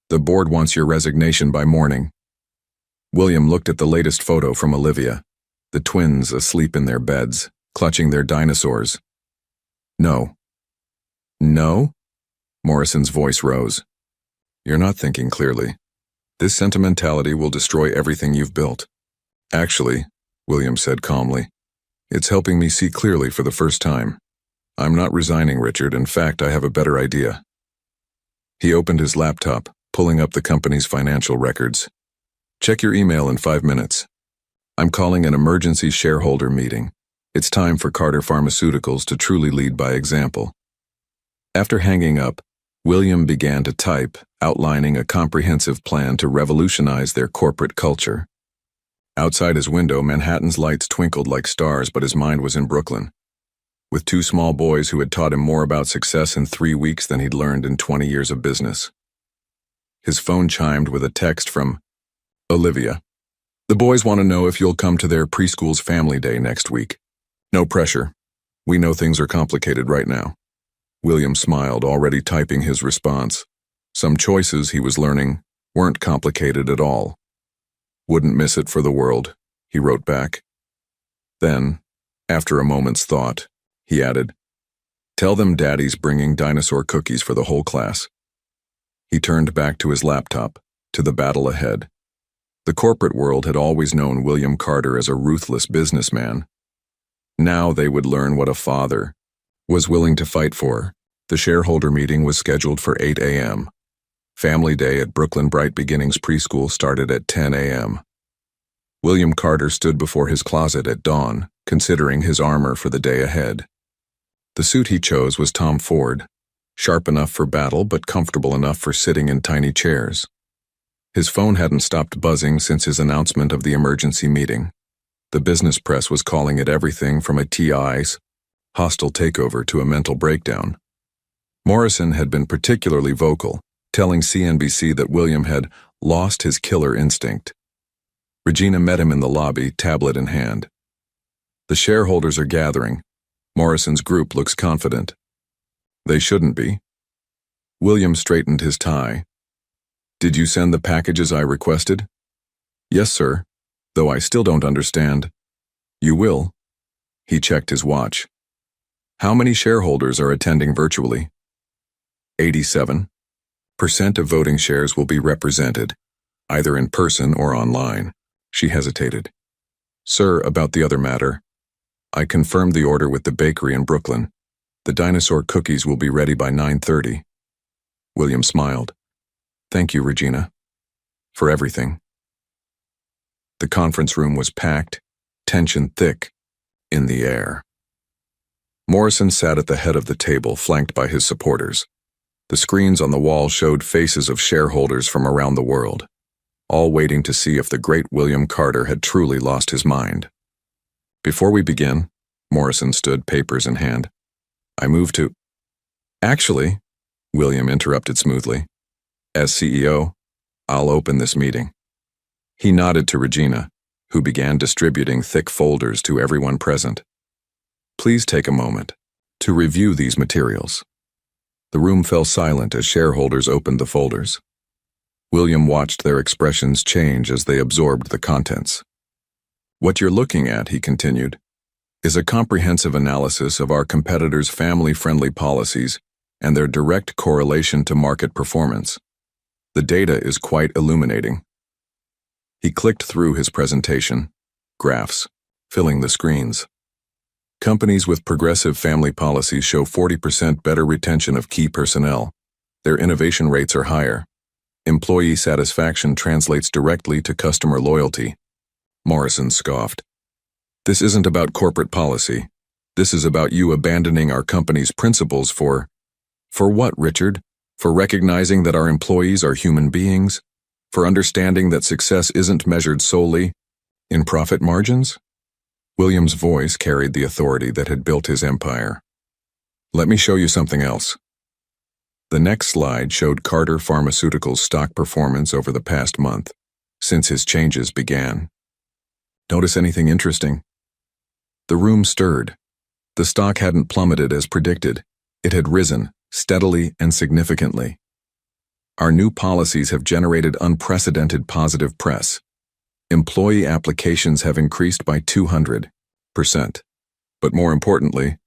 The board wants your resignation by morning. William looked at the latest photo from Olivia, the twins asleep in their beds, clutching their dinosaurs. No. No? Morrison's voice rose. You're not thinking clearly. This sentimentality will destroy everything you've built. Actually, William said calmly, it's helping me see clearly for the first time. I'm not resigning, Richard. In fact, I have a better idea. He opened his laptop, pulling up the company's financial records. Check your email in 5 minutes. I'm calling an emergency shareholder meeting. It's time for Carter Pharmaceuticals to truly lead by example. After hanging up, William began to type, outlining a comprehensive plan to revolutionize their corporate culture. Outside his window, Manhattan's lights twinkled like stars, but his mind was in Brooklyn, with 2 small boys who had taught him more about success in 3 weeks than he'd learned in 20 years of business. His phone chimed with a text from Olivia. The boys want to know if you'll come to their preschool's family day next week. No pressure. We know things are complicated right now. William smiled, already typing his response. Some choices, he was learning, weren't complicated at all. Wouldn't miss it for the world, he wrote back. Then, after a moment's thought, he added, "Tell them Daddy's bringing dinosaur cookies for the whole class." He turned back to his laptop, to the battle ahead. The corporate world had always known William Carter as a ruthless businessman. Now they would learn what a father was willing to fight for. The shareholder meeting was scheduled for 8 a.m. Family Day at Brooklyn Bright Beginnings Preschool started at 10 a.m. William Carter stood before his closet at dawn, considering his armor for the day ahead. The suit he chose was Tom Ford, sharp enough for battle but comfortable enough for sitting in tiny chairs. His phone hadn't stopped buzzing since his announcement of the emergency meeting. The business press was calling it everything from a TI's hostile takeover to a mental breakdown. Morrison had been particularly vocal, telling CNBC that William had lost his killer instinct. Regina met him in the lobby, tablet in hand. "The shareholders are gathering. Morrison's group looks confident." "They shouldn't be." William straightened his tie. "Did you send the packages I requested?" "Yes, sir, though I still don't understand." "You will." He checked his watch. "How many shareholders are attending virtually?" 87% of voting shares will be represented, either in person or online. She hesitated. "Sir, about the other matter. I confirmed the order with the bakery in Brooklyn. The dinosaur cookies will be ready by 9:30. William smiled. "Thank you, Regina, for everything." The conference room was packed, tension thick, in the air. Morrison sat at the head of the table, flanked by his supporters. The screens on the wall showed faces of shareholders from around the world, all waiting to see if the great William Carter had truly lost his mind. "Before we begin," Morrison stood, papers in hand, "I move to—" "Actually," William interrupted smoothly, "as CEO, I'll open this meeting." He nodded to Regina, who began distributing thick folders to everyone present. "Please take a moment to review these materials." The room fell silent as shareholders opened the folders. William watched their expressions change as they absorbed the contents. "What you're looking at," he continued, "is a comprehensive analysis of our competitors' family-friendly policies and their direct correlation to market performance. The data is quite illuminating." He clicked through his presentation, graphs, filling the screens. Companies with progressive family policies show 40% better retention of key personnel. Their innovation rates are higher. Employee satisfaction translates directly to customer loyalty. Morrison scoffed. "This isn't about corporate policy. This is about you abandoning our company's principles for what, Richard? For recognizing that our employees are human beings? For understanding that success isn't measured solely in profit margins?" William's voice carried the authority that had built his empire. "Let me show you something else." The next slide showed Carter Pharmaceuticals' stock performance over the past month, since his changes began. "Notice anything interesting?" The room stirred. The stock hadn't plummeted as predicted. It had risen, steadily and significantly. "Our new policies have generated unprecedented positive press. Employee applications have increased by 200%. But more importantly,"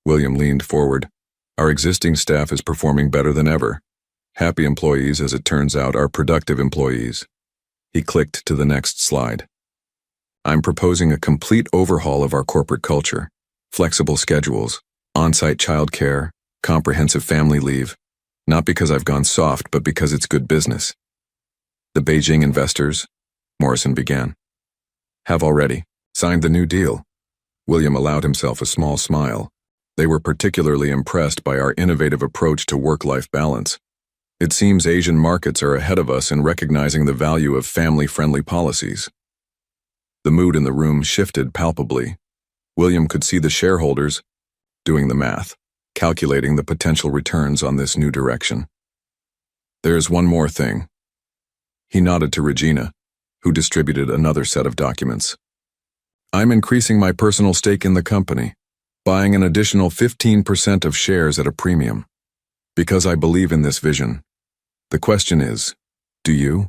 William leaned forward, "our existing staff is performing better than ever. Happy employees, as it turns out, are productive employees." He clicked to the next slide. "I'm proposing a complete overhaul of our corporate culture. Flexible schedules, on-site childcare, comprehensive family leave. Not because I've gone soft, but because it's good business. The Beijing investors," Morrison began, "have already signed the new deal." William allowed himself a small smile. They were particularly impressed by our innovative approach to work-life balance. "It seems Asian markets are ahead of us in recognizing the value of family-friendly policies." The mood in the room shifted palpably. William could see the shareholders doing the math, calculating the potential returns on this new direction. "There's one more thing." He nodded to Regina, who distributed another set of documents. "I'm increasing my personal stake in the company. buying an additional 15% of shares at a premium. Because I believe in this vision. The question is, do you?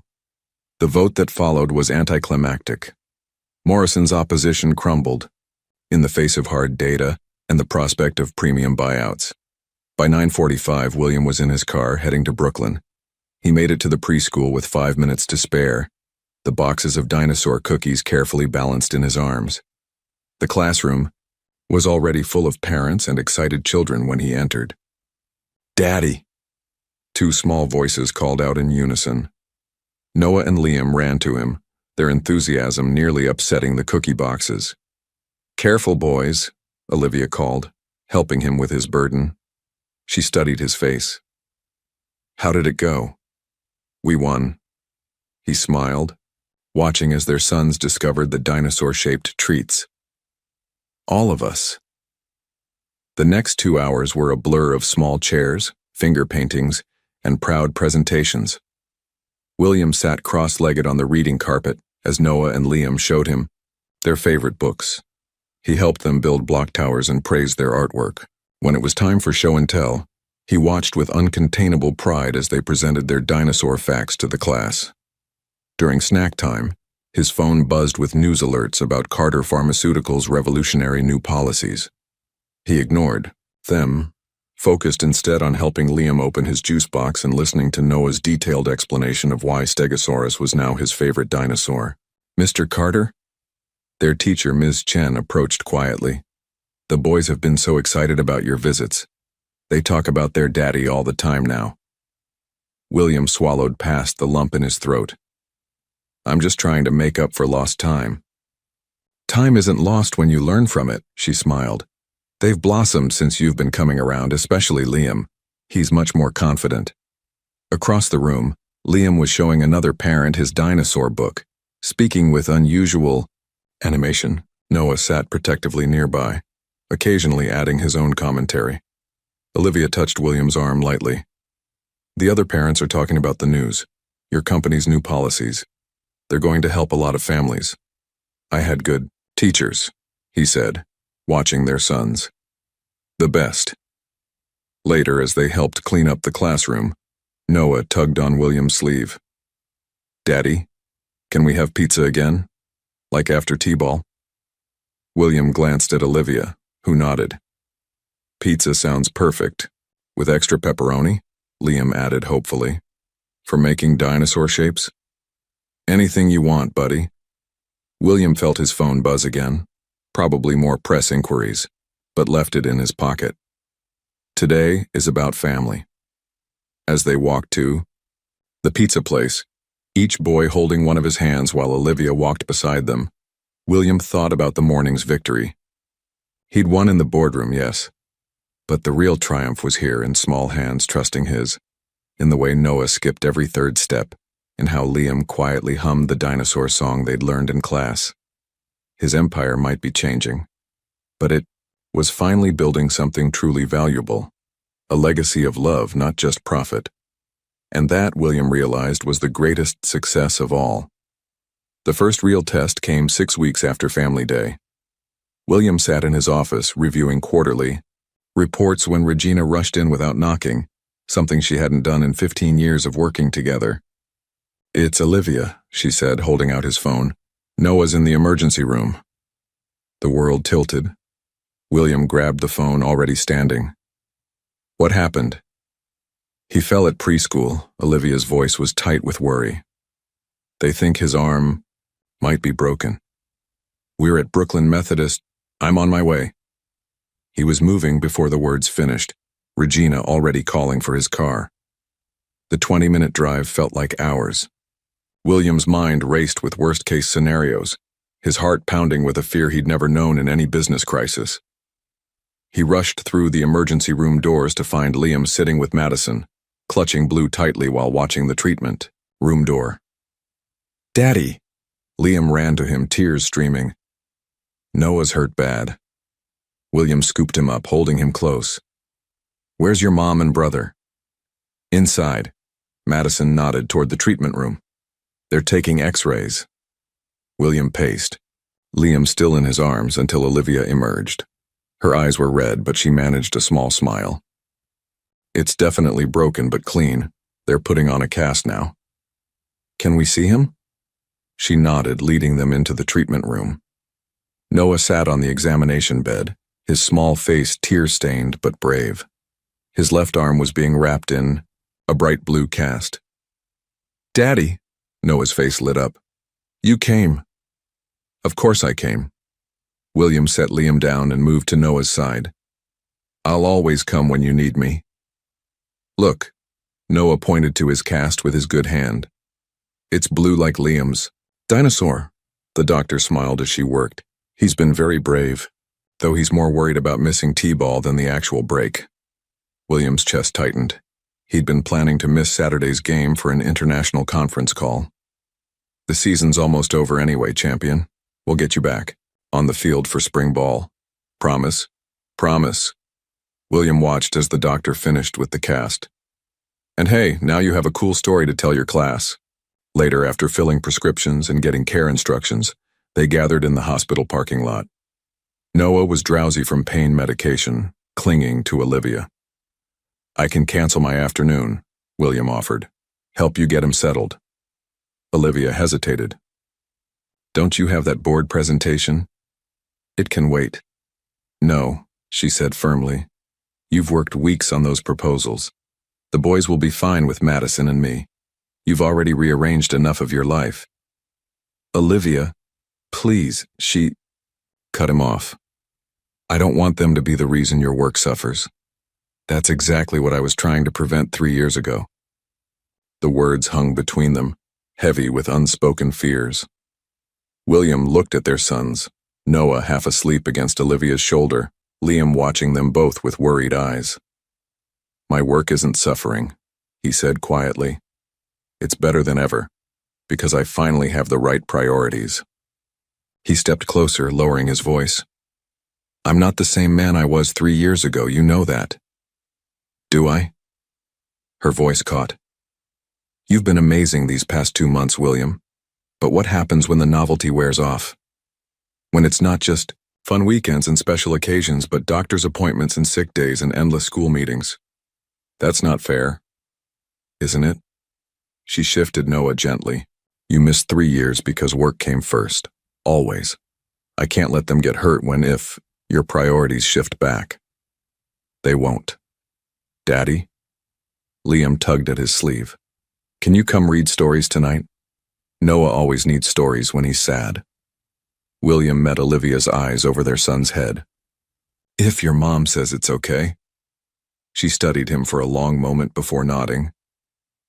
The vote that followed was anticlimactic. Morrison's opposition crumbled, in the face of hard data and the prospect of premium buyouts. By 9:45, William was in his car heading to Brooklyn. He made it to the preschool with 5 minutes to spare, the boxes of dinosaur cookies carefully balanced in his arms. The classroom was already full of parents and excited children when he entered. "Daddy!" Two small voices called out in unison. Noah and Liam ran to him, their enthusiasm nearly upsetting the cookie boxes. "Careful, boys," Olivia called, helping him with his burden. She studied his face. "How did it go?" "We won." He smiled, watching as their sons discovered the dinosaur-shaped treats. "All of us." The next 2 hours were a blur of small chairs, finger paintings, and proud presentations. William sat cross-legged on the reading carpet as Noah and Liam showed him their favorite books. He helped them build block towers and praised their artwork. When it was time for show and tell, he watched with uncontainable pride as they presented their dinosaur facts to the class. During snack time, his phone buzzed with news alerts about Carter Pharmaceuticals' revolutionary new policies. He ignored them, focused instead on helping Liam open his juice box and listening to Noah's detailed explanation of why Stegosaurus was now his favorite dinosaur. "Mr. Carter?" Their teacher, Ms. Chen, approached quietly. "The boys have been so excited about your visits. They talk about their daddy all the time now." William swallowed past the lump in his throat. "I'm just trying to make up for lost time." "Time isn't lost when you learn from it," she smiled. "They've blossomed since you've been coming around, especially Liam. He's much more confident." Across the room, Liam was showing another parent his dinosaur book, speaking with unusual animation. Noah sat protectively nearby, occasionally adding his own commentary. Olivia touched William's arm lightly. "The other parents are talking about the news, your company's new policies. They're going to help a lot of families. I had good teachers," he said, watching their sons. "The best." Later, as they helped clean up the classroom, Noah tugged on William's sleeve. "Daddy, can we have pizza again? Like after T-ball?" William glanced at Olivia, who nodded. "Pizza sounds perfect. With extra pepperoni?" Liam added hopefully. "For making dinosaur shapes?" "Anything you want, buddy." William felt his phone buzz again. Probably more press inquiries, but left it in his pocket. Today is about family. As they walked to the pizza place, each boy holding one of his hands while Olivia walked beside them, William thought about the morning's victory. He'd won in the boardroom, yes, but the real triumph was here in small hands trusting his, in the way Noah skipped every third step, and how Liam quietly hummed the dinosaur song they'd learned in class. His empire might be changing, but it was finally building something truly valuable, a legacy of love, not just profit. And that, William realized, was the greatest success of all. The first real test came 6 weeks after Family Day. William sat in his office, reviewing quarterly reports when Regina rushed in without knocking, something she hadn't done in 15 years of working together. "It's Olivia," she said, holding out his phone. "Noah's in the emergency room." The world tilted. William grabbed the phone, already standing. "What happened?" "He fell at preschool." Olivia's voice was tight with worry. "They think his arm might be broken. We're at Brooklyn Methodist. I'm on my way." He was moving before the words finished, Regina already calling for his car. The 20-minute drive felt like hours. William's mind raced with worst-case scenarios, his heart pounding with a fear he'd never known in any business crisis. He rushed through the emergency room doors to find Liam sitting with Madison, clutching Blue tightly while watching the treatment room door. "Daddy!" Liam ran to him, tears streaming. "Noah's hurt bad." William scooped him up, holding him close. "Where's your mom and brother?" "Inside." Madison nodded toward the treatment room. "They're taking x-rays." William paced, Liam still in his arms, until Olivia emerged. Her eyes were red, but she managed a small smile. It's definitely broken but clean. They're putting on a cast now. Can we see him? She nodded, leading them into the treatment room. Noah sat on the examination bed, his small face tear-stained but brave. His left arm was being wrapped in a bright blue cast. Daddy, Noah's face lit up. You came. Of course I came. William set Liam down and moved to Noah's side. I'll always come when you need me. Look, Noah pointed to his cast with his good hand. It's blue like Liam's. Dinosaur, the doctor smiled as she worked. He's been very brave, though he's more worried about missing T-ball than the actual break. William's chest tightened. He'd been planning to miss Saturday's game for an international conference call. The season's almost over anyway, champion. We'll get you back. On the field for spring ball. Promise? Promise. William watched as the doctor finished with the cast. And hey, now you have a cool story to tell your class. Later, after filling prescriptions and getting care instructions, they gathered in the hospital parking lot. Noah was drowsy from pain medication, clinging to Olivia. I can cancel my afternoon, William offered. Help you get him settled. Olivia hesitated. Don't you have that board presentation? It can wait. No, she said firmly. You've worked weeks on those proposals. The boys will be fine with Madison and me. You've already rearranged enough of your life. Olivia, please, she cut him off. I don't want them to be the reason your work suffers. That's exactly what I was trying to prevent 3 years ago. The words hung between them, heavy with unspoken fears. William looked at their sons, Noah half asleep against Olivia's shoulder, Liam watching them both with worried eyes. My work isn't suffering, he said quietly. It's better than ever, because I finally have the right priorities. He stepped closer, lowering his voice. I'm not the same man I was 3 years ago, you know that. Do I? Her voice caught. You've been amazing these past 2 months, William. But what happens when the novelty wears off? When it's not just fun weekends and special occasions, but doctor's appointments and sick days and endless school meetings. That's not fair, isn't it? She shifted Noah gently. You missed 3 years because work came first. Always. I can't let them get hurt if your priorities shift back. They won't. Daddy? Liam tugged at his sleeve. Can you come read stories tonight? Noah always needs stories when he's sad. William met Olivia's eyes over their son's head. If your mom says it's okay. She studied him for a long moment before nodding.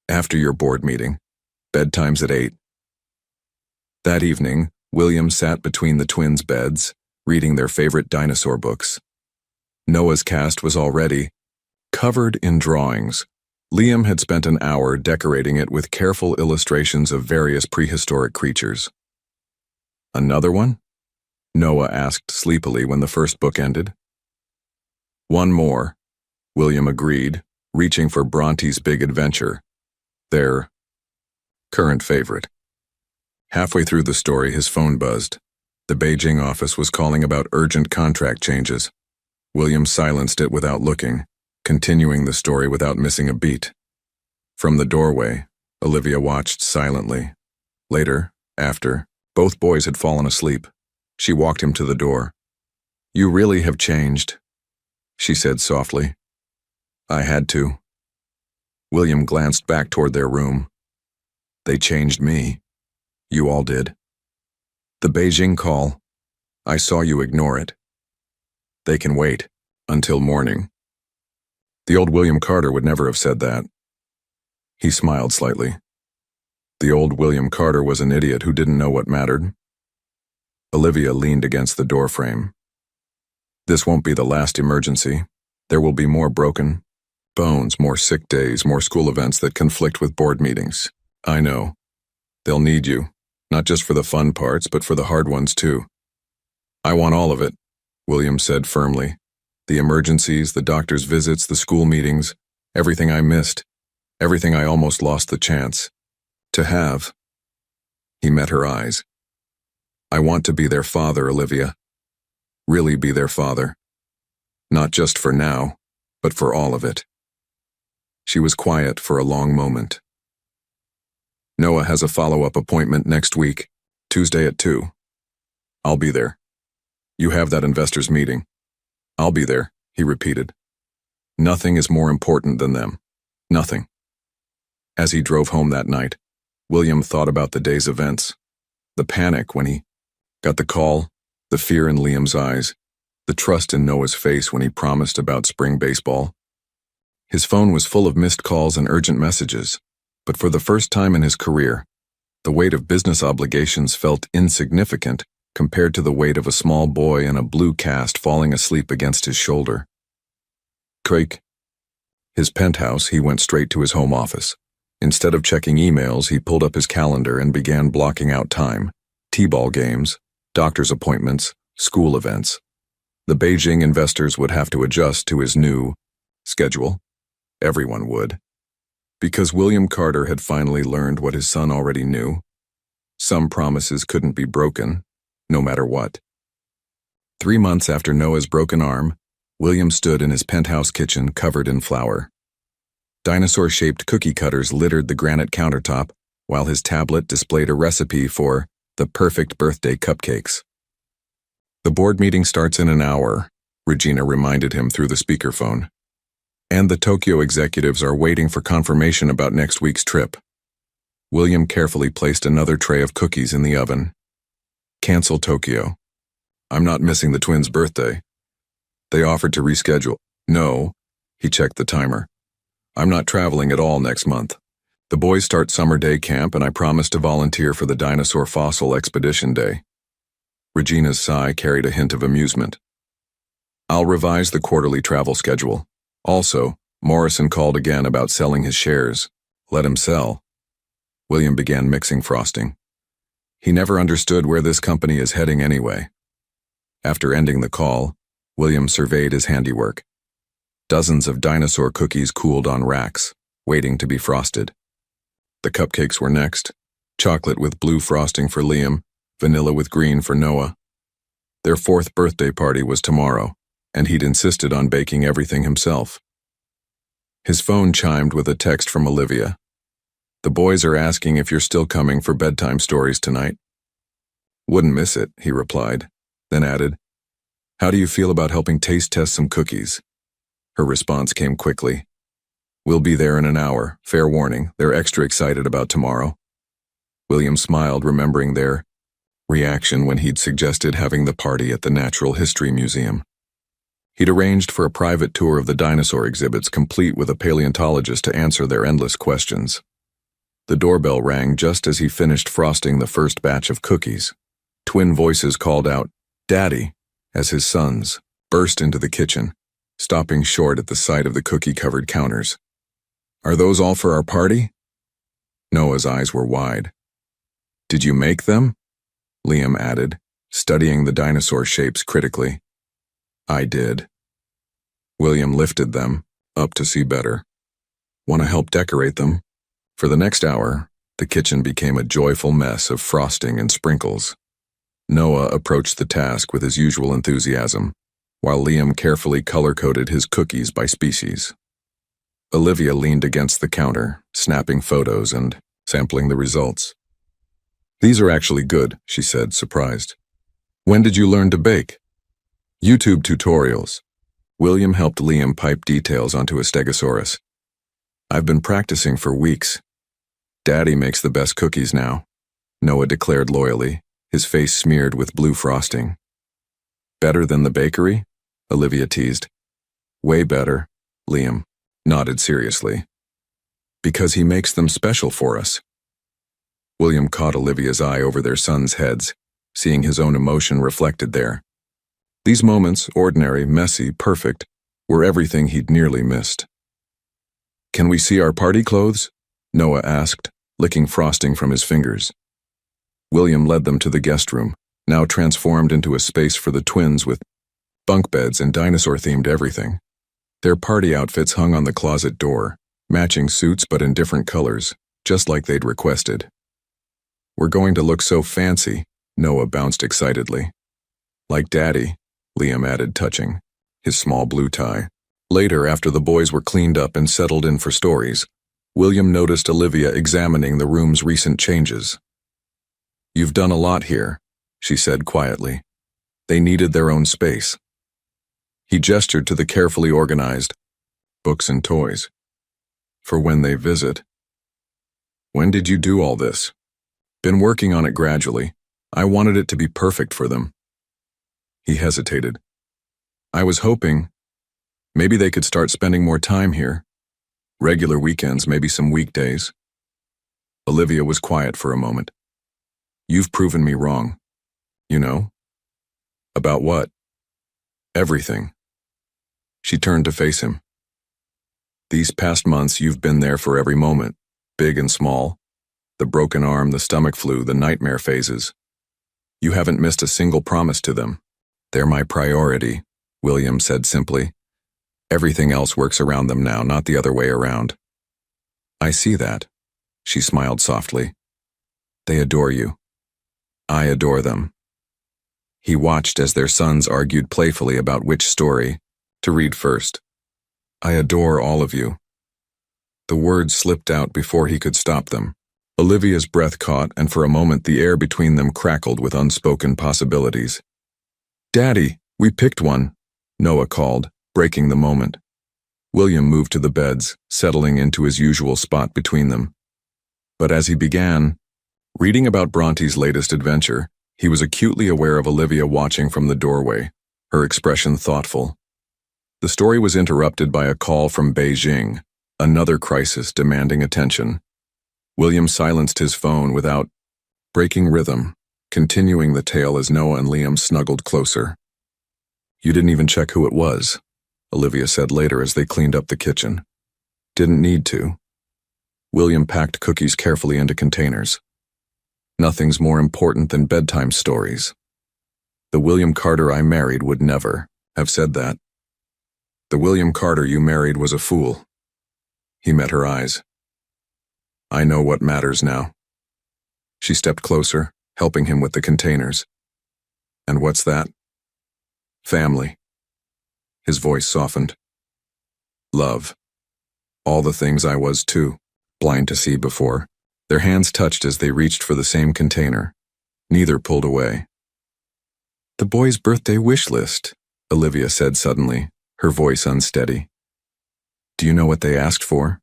After your board meeting. Bedtime's at 8. That evening, William sat between the twins' beds, reading their favorite dinosaur books. Noah's cast was already covered in drawings. Liam had spent an hour decorating it with careful illustrations of various prehistoric creatures. Another one? Noah asked sleepily when the first book ended. One more, William agreed, reaching for Bronte's Big Adventure, their current favorite. Halfway through the story, his phone buzzed. The Beijing office was calling about urgent contract changes. William silenced it without looking, continuing the story without missing a beat. From the doorway, Olivia watched silently. Later, after, both boys had fallen asleep. She walked him to the door. You really have changed, she said softly. I had to. William glanced back toward their room. They changed me. You all did. The Beijing call. I saw you ignore it. They can wait until morning. The old William Carter would never have said that. He smiled slightly. The old William Carter was an idiot who didn't know what mattered. Olivia leaned against the doorframe. This won't be the last emergency. There will be more broken bones, more sick days, more school events that conflict with board meetings. I know. They'll need you, not just for the fun parts, but for the hard ones too. I want all of it, William said firmly. The emergencies, the doctor's visits, the school meetings, everything I missed, everything I almost lost the chance to have. He met her eyes. I want to be their father, Olivia. Really be their father. Not just for now, but for all of it. She was quiet for a long moment. Noah has a follow-up appointment next week, Tuesday at 2. I'll be there. You have that investors meeting. I'll be there, he repeated. Nothing is more important than them. Nothing. As he drove home that night, William thought about the day's events. The panic when he got the call, the fear in Liam's eyes, the trust in Noah's face when he promised about spring baseball. His phone was full of missed calls and urgent messages, but for the first time in his career, the weight of business obligations felt insignificant compared to the weight of a small boy in a blue cast falling asleep against his shoulder. Craig. His penthouse, he went straight to his home office. Instead of checking emails, he pulled up his calendar and began blocking out time. T-ball games, doctor's appointments, school events. The Beijing investors would have to adjust to his new schedule. Everyone would. Because William Carter had finally learned what his son already knew. Some promises couldn't be broken, no matter what. 3 months after Noah's broken arm, William stood in his penthouse kitchen covered in flour. Dinosaur-shaped cookie cutters littered the granite countertop, while his tablet displayed a recipe for the perfect birthday cupcakes. The board meeting starts in an hour, Regina reminded him through the speakerphone. And the Tokyo executives are waiting for confirmation about next week's trip. William carefully placed another tray of cookies in the oven. Cancel Tokyo. I'm not missing the twins' birthday. They offered to reschedule. No, he checked the timer. I'm not traveling at all next month. The boys start summer day camp and I promised to volunteer for the dinosaur fossil expedition day. Regina's sigh carried a hint of amusement. I'll revise the quarterly travel schedule. Also, Morrison called again about selling his shares. Let him sell. William began mixing frosting. He never understood where this company is heading anyway. After ending the call, William surveyed his handiwork. Dozens of dinosaur cookies cooled on racks, waiting to be frosted. The cupcakes were next, chocolate with blue frosting for Liam, vanilla with green for Noah. Their 4th birthday party was tomorrow, and he'd insisted on baking everything himself. His phone chimed with a text from Olivia. The boys are asking if you're still coming for bedtime stories tonight. Wouldn't miss it, he replied, then added, How do you feel about helping taste test some cookies? Her response came quickly. We'll be there in an hour, fair warning, they're extra excited about tomorrow. William smiled, remembering their reaction when he'd suggested having the party at the Natural History Museum. He'd arranged for a private tour of the dinosaur exhibits, complete with a paleontologist to answer their endless questions. The doorbell rang just as he finished frosting the first batch of cookies. Twin voices called out, Daddy, as his sons burst into the kitchen, stopping short at the sight of the cookie-covered counters. Are those all for our party? Noah's eyes were wide. Did you make them? Liam added, studying the dinosaur shapes critically. I did. William lifted them, up to see better. Want to help decorate them? For the next hour, the kitchen became a joyful mess of frosting and sprinkles. Noah approached the task with his usual enthusiasm, while Liam carefully color-coded his cookies by species. Olivia leaned against the counter, snapping photos and sampling the results. These are actually good, she said, surprised. When did you learn to bake? YouTube tutorials. William helped Liam pipe details onto a stegosaurus. I've been practicing for weeks. Daddy makes the best cookies now, Noah declared loyally, his face smeared with blue frosting. Better than the bakery? Olivia teased. Way better, Liam nodded seriously. Because he makes them special for us. William caught Olivia's eye over their sons' heads, seeing his own emotion reflected there. These moments, ordinary, messy, perfect, were everything he'd nearly missed. Can we see our party clothes? Noah asked, licking frosting from his fingers. William led them to the guest room, now transformed into a space for the twins with bunk beds and dinosaur-themed everything. Their party outfits hung on the closet door, matching suits but in different colors, just like they'd requested. We're going to look so fancy, Noah bounced excitedly. Like Daddy, Liam added, touching. his small blue tie. Later, after the boys were cleaned up and settled in for stories, William noticed Olivia examining the room's recent changes. "You've done a lot here," she said quietly. They needed their own space. He gestured to the carefully organized books and toys. "For when they visit." "When did you do all this?" "Been working on it gradually. I wanted it to be perfect for them." He hesitated. "I was hoping maybe they could start spending more time here. Regular weekends, maybe some weekdays." Olivia was quiet for a moment. "You've proven me wrong." "You know?" "About what?" "Everything." She turned to face him. "These past months you've been there for every moment, big and small. The broken arm, the stomach flu, the nightmare phases. You haven't missed a single promise to them." "They're my priority," William said simply. "Everything else works around them now, not the other way around." "I see that," she smiled softly. "They adore you. I adore them." He watched as their sons argued playfully about which story to read first. "I adore all of you." The words slipped out before he could stop them. Olivia's breath caught, and for a moment the air between them crackled with unspoken possibilities. "Daddy, we picked one," Noah called, breaking the moment. William moved to the beds, settling into his usual spot between them. But as he began reading about Bronte's latest adventure, he was acutely aware of Olivia watching from the doorway, her expression thoughtful. The story was interrupted by a call from Beijing, another crisis demanding attention. William silenced his phone without breaking rhythm, continuing the tale as Noah and Liam snuggled closer. "You didn't even check who it was," Olivia said later as they cleaned up the kitchen. "Didn't need to." William packed cookies carefully into containers. "Nothing's more important than bedtime stories. The William Carter I married would never have said that. The William Carter you married was a fool." He met her eyes. "I know what matters now." She stepped closer, helping him with the containers. "And what's that?" "Family." His voice softened. "Love. All the things I was too, blind to see before." Their hands touched as they reached for the same container. Neither pulled away. "The boys' birthday wish list," Olivia said suddenly, her voice unsteady. "Do you know what they asked for?"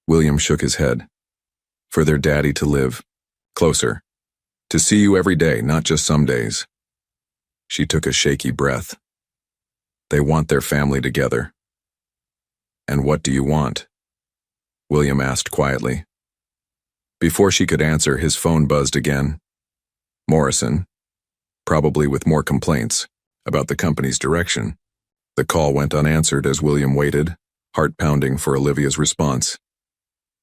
William shook his head. "For their daddy to live closer. To see you every day, not just some days." She took a shaky breath. "They want their family together." "And what do you want?" William asked quietly. Before she could answer, his phone buzzed again. Morrison, probably with more complaints about the company's direction. The call went unanswered as William waited, heart pounding for Olivia's response.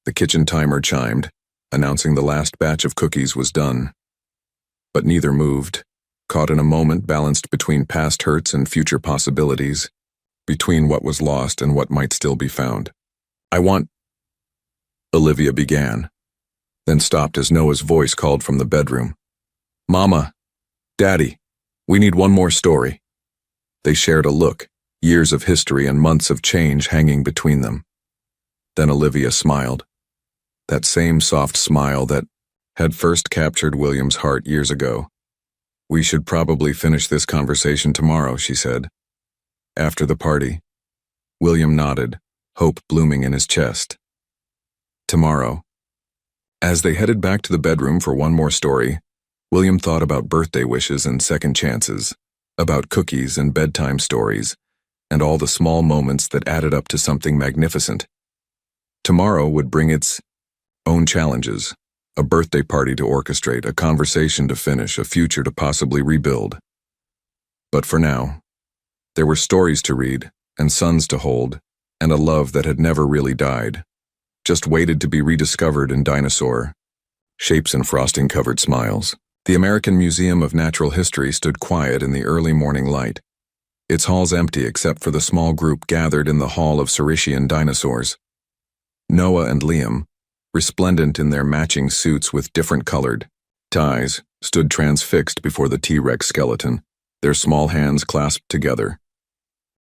The kitchen timer chimed, announcing the last batch of cookies was done. But neither moved, caught in a moment balanced between past hurts and future possibilities, between what was lost and what might still be found. "I want—" Olivia began, then stopped as Noah's voice called from the bedroom. "Mama, Daddy, we need one more story." They shared a look, years of history and months of change hanging between them. Then Olivia smiled. That same soft smile that had first captured William's heart years ago. "We should probably finish this conversation tomorrow," she said. "After the party." William nodded, hope blooming in his chest. Tomorrow. As they headed back to the bedroom for one more story, William thought about birthday wishes and second chances, about cookies and bedtime stories, and all the small moments that added up to something magnificent. Tomorrow would bring its own challenges, a birthday party to orchestrate, a conversation to finish, a future to possibly rebuild. But for now, there were stories to read, and sons to hold, and a love that had never really died, just waited to be rediscovered in dinosaur shapes and frosting-covered smiles. The American Museum of Natural History stood quiet in the early morning light, its halls empty except for the small group gathered in the Hall of Saurischian Dinosaurs. Noah and Liam, resplendent in their matching suits with different colored ties, stood transfixed before the T-Rex skeleton, their small hands clasped together.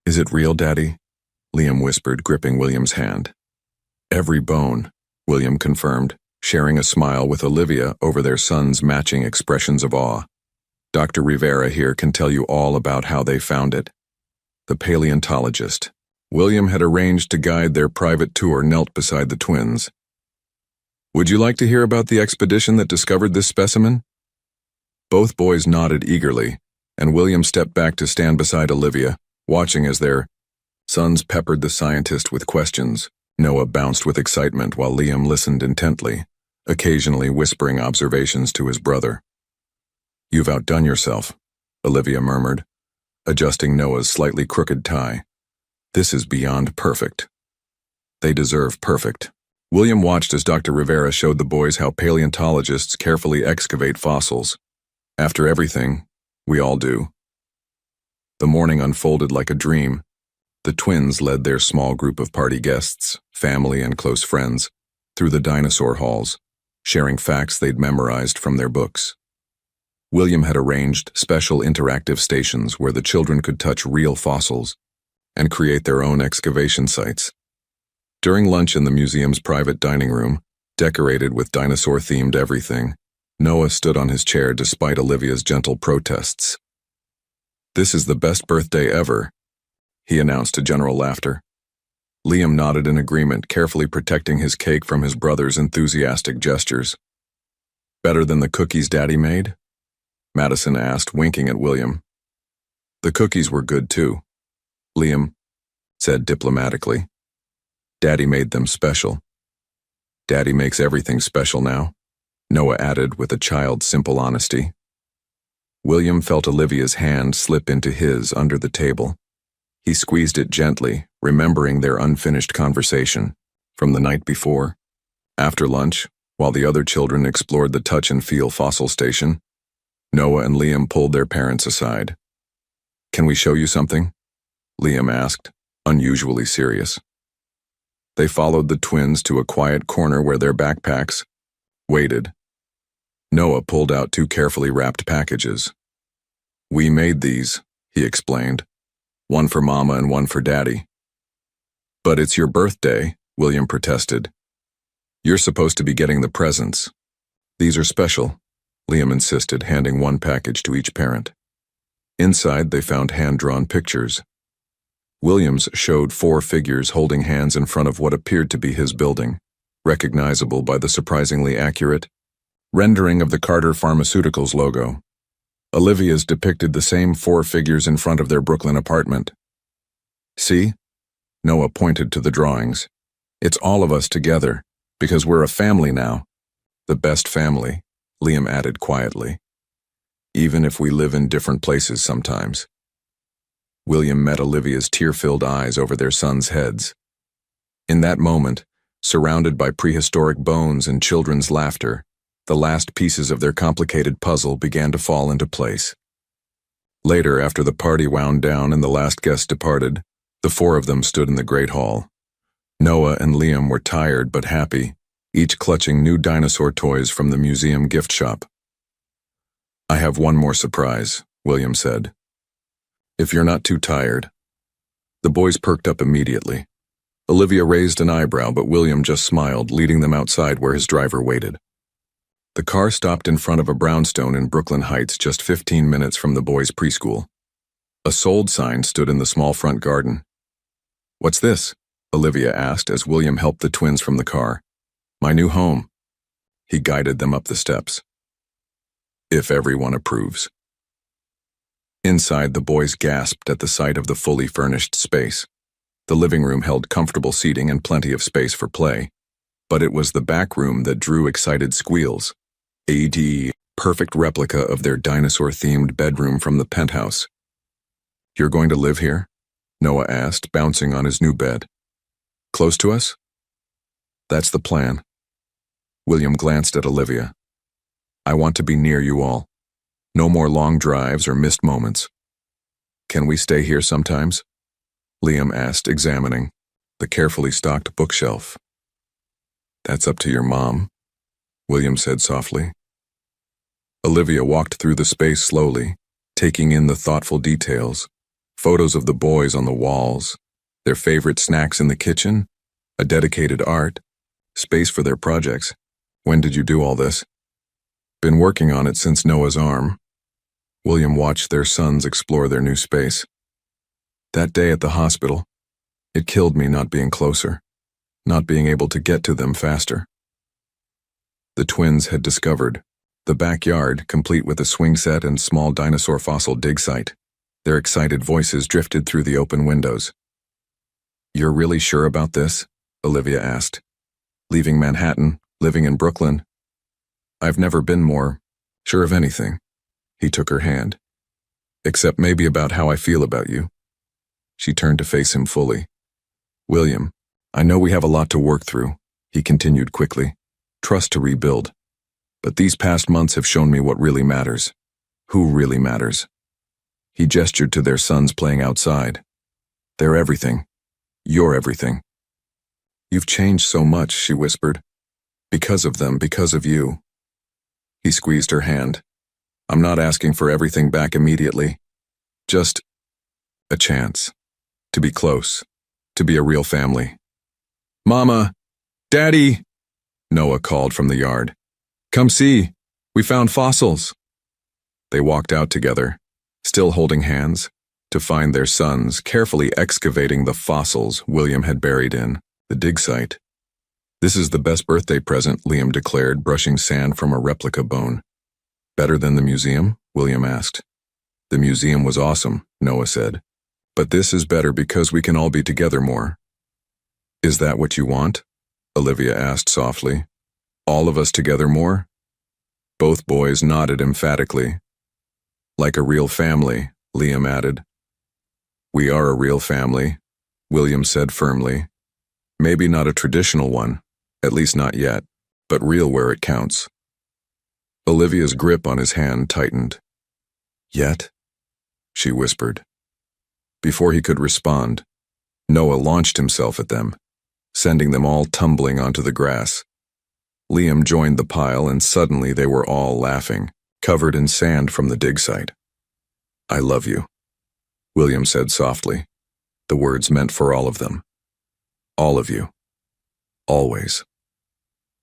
Is it real, Daddy? Liam whispered, gripping William's hand. Every bone, William confirmed, sharing a smile with Olivia over their son's matching expressions of awe. Dr. Rivera here can tell you all about how they found it. The paleontologist. William had arranged to guide their private tour, knelt beside the twins. Would you like to hear about the expedition that discovered this specimen? Both boys nodded eagerly, and William stepped back to stand beside Olivia, watching as their sons peppered the scientist with questions. Noah bounced with excitement while Liam listened intently, occasionally whispering observations to his brother. You've outdone yourself, Olivia murmured, adjusting Noah's slightly crooked tie. This is beyond perfect. They deserve perfect. William watched as Dr. Rivera showed the boys how paleontologists carefully excavate fossils. After everything, we all do. The morning unfolded like a dream. The twins led their small group of party guests, family and close friends, through the dinosaur halls, sharing facts they'd memorized from their books. William had arranged special interactive stations where the children could touch real fossils and create their own excavation sites. During lunch in the museum's private dining room, decorated with dinosaur-themed everything, Noah stood on his chair despite Olivia's gentle protests. This is the best birthday ever, he announced to general laughter. Liam nodded in agreement, carefully protecting his cake from his brother's enthusiastic gestures. Better than the cookies Daddy made? Madison asked, winking at William. The cookies were good too, Liam said diplomatically. Daddy made them special. Daddy makes everything special now, Noah added with a child's simple honesty. William felt Olivia's hand slip into his under the table. He squeezed it gently, remembering their unfinished conversation from the night before. After lunch, while the other children explored the touch and feel fossil station, Noah and Liam pulled their parents aside. Can we show you something? Liam asked, unusually serious. They followed the twins to a quiet corner where their backpacks waited. Noah pulled out two carefully wrapped packages. We made these, he explained. One for Mama and one for Daddy. But it's your birthday, William protested. You're supposed to be getting the presents. These are special, Liam insisted, handing one package to each parent. Inside, they found hand-drawn pictures. Williams showed 4 figures holding hands in front of what appeared to be his building, recognizable by the surprisingly accurate rendering of the Carter Pharmaceuticals logo. Olivia's depicted the same 4 figures in front of their Brooklyn apartment. See? Noah pointed to the drawings. It's all of us together, because we're a family now. The best family, Liam added quietly. Even if we live in different places sometimes. William met Olivia's tear-filled eyes over their sons' heads. In that moment, surrounded by prehistoric bones and children's laughter, the last pieces of their complicated puzzle began to fall into place. Later, after the party wound down and the last guest departed, the 4 of them stood in the Great Hall. Noah and Liam were tired but happy, each clutching new dinosaur toys from the museum gift shop. I have one more surprise, William said. If you're not too tired. The boys perked up immediately. Olivia raised an eyebrow, but William just smiled, leading them outside where his driver waited. The car stopped in front of a brownstone in Brooklyn Heights, just 15 minutes from the boys' preschool. A sold sign stood in the small front garden. What's this? Olivia asked as William helped the twins from the car. My new home. He guided them up the steps. If everyone approves. Inside, the boys gasped at the sight of the fully furnished space. The living room held comfortable seating and plenty of space for play, but it was the back room that drew excited squeals. A perfect replica of their dinosaur-themed bedroom from the penthouse. You're going to live here? Noah asked, bouncing on his new bed. Close to us? That's the plan. William glanced at Olivia. I want to be near you all. No more long drives or missed moments. Can we stay here sometimes? Liam asked, examining the carefully stocked bookshelf. That's up to your mom, William said softly. Olivia walked through the space slowly, taking in the thoughtful details. Photos of the boys on the walls, their favorite snacks in the kitchen, a dedicated art, space for their projects. When did you do all this? Been working on it since Noah's arm. William watched their sons explore their new space. That day at the hospital, it killed me not being closer, not being able to get to them faster. The twins had discovered the backyard, complete with a swing set and small dinosaur fossil dig site. Their excited voices drifted through the open windows. "You're really sure about this?" Olivia asked. "Leaving Manhattan, living in Brooklyn?" "I've never been more sure of anything." He took her hand. "Except maybe about how I feel about you." She turned to face him fully. "William, I know we have a lot to work through," he continued quickly. "Trust to rebuild. But these past months have shown me what really matters. Who really matters." He gestured to their sons playing outside. "They're everything. You're everything." "You've changed so much," she whispered. "Because of them, because of you." He squeezed her hand. "I'm not asking for everything back immediately. Just a chance. To be close. To be a real family." "Mama! Daddy!" Noah called from the yard. "Come see. We found fossils." They walked out together, still holding hands, to find their sons carefully excavating the fossils William had buried in the dig site. "This is the best birthday present," Liam declared, brushing sand from a replica bone. "Better than the museum?" William asked. "The museum was awesome," Noah said. "But this is better because we can all be together more." "Is that what you want?" Olivia asked softly. "All of us together more?" Both boys nodded emphatically. "Like a real family," Liam added. "We are a real family," William said firmly. "Maybe not a traditional one, at least not yet, but real where it counts." Olivia's grip on his hand tightened. "Yet?" she whispered. Before he could respond, Noah launched himself at them, sending them all tumbling onto the grass. Liam joined the pile, and suddenly they were all laughing, covered in sand from the dig site. "I love you," William said softly, the words meant for all of them. "All of you. Always."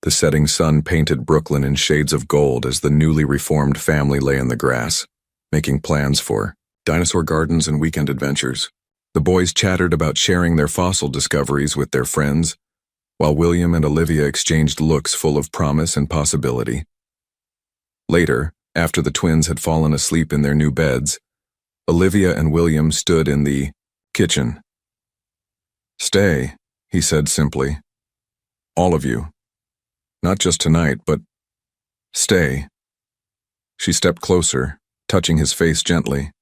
The setting sun painted Brooklyn in shades of gold as the newly reformed family lay in the grass, making plans for dinosaur gardens and weekend adventures. The boys chattered about sharing their fossil discoveries with their friends, while William and Olivia exchanged looks full of promise and possibility. Later, after the twins had fallen asleep in their new beds, Olivia and William stood in the kitchen. "Stay," he said simply. "All of you. Not just tonight, but stay." She stepped closer, touching his face gently.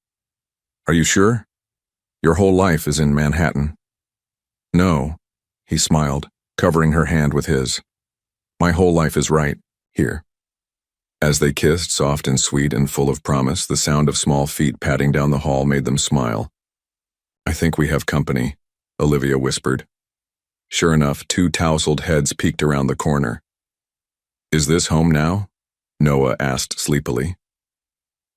"Are you sure? Your whole life is in Manhattan." "No," he smiled, covering her hand with his. "My whole life is right here." As they kissed, soft and sweet and full of promise, the sound of small feet padding down the hall made them smile. "I think we have company," Olivia whispered. Sure enough, two tousled heads peeked around the corner. "Is this home now?" Noah asked sleepily.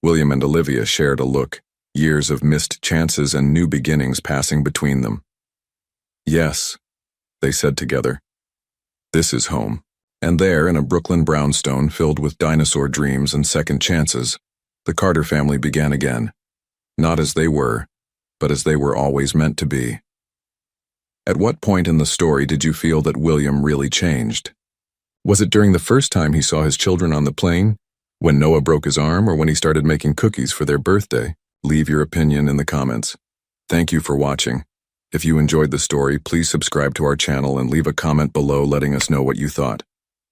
William and Olivia shared a look, years of missed chances and new beginnings passing between them. "Yes," they said together. "This is home." And there, in a Brooklyn brownstone filled with dinosaur dreams and second chances, the Carter family began again. Not as they were, but as they were always meant to be. At what point in the story did you feel that William really changed? Was it during the first time he saw his children on the plane? When Noah broke his arm, or when he started making cookies for their birthday? Leave your opinion in the comments. Thank you for watching. If you enjoyed the story, please subscribe to our channel and leave a comment below letting us know what you thought.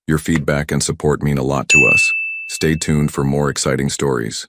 Your feedback and support mean a lot to us. Stay tuned for more exciting stories.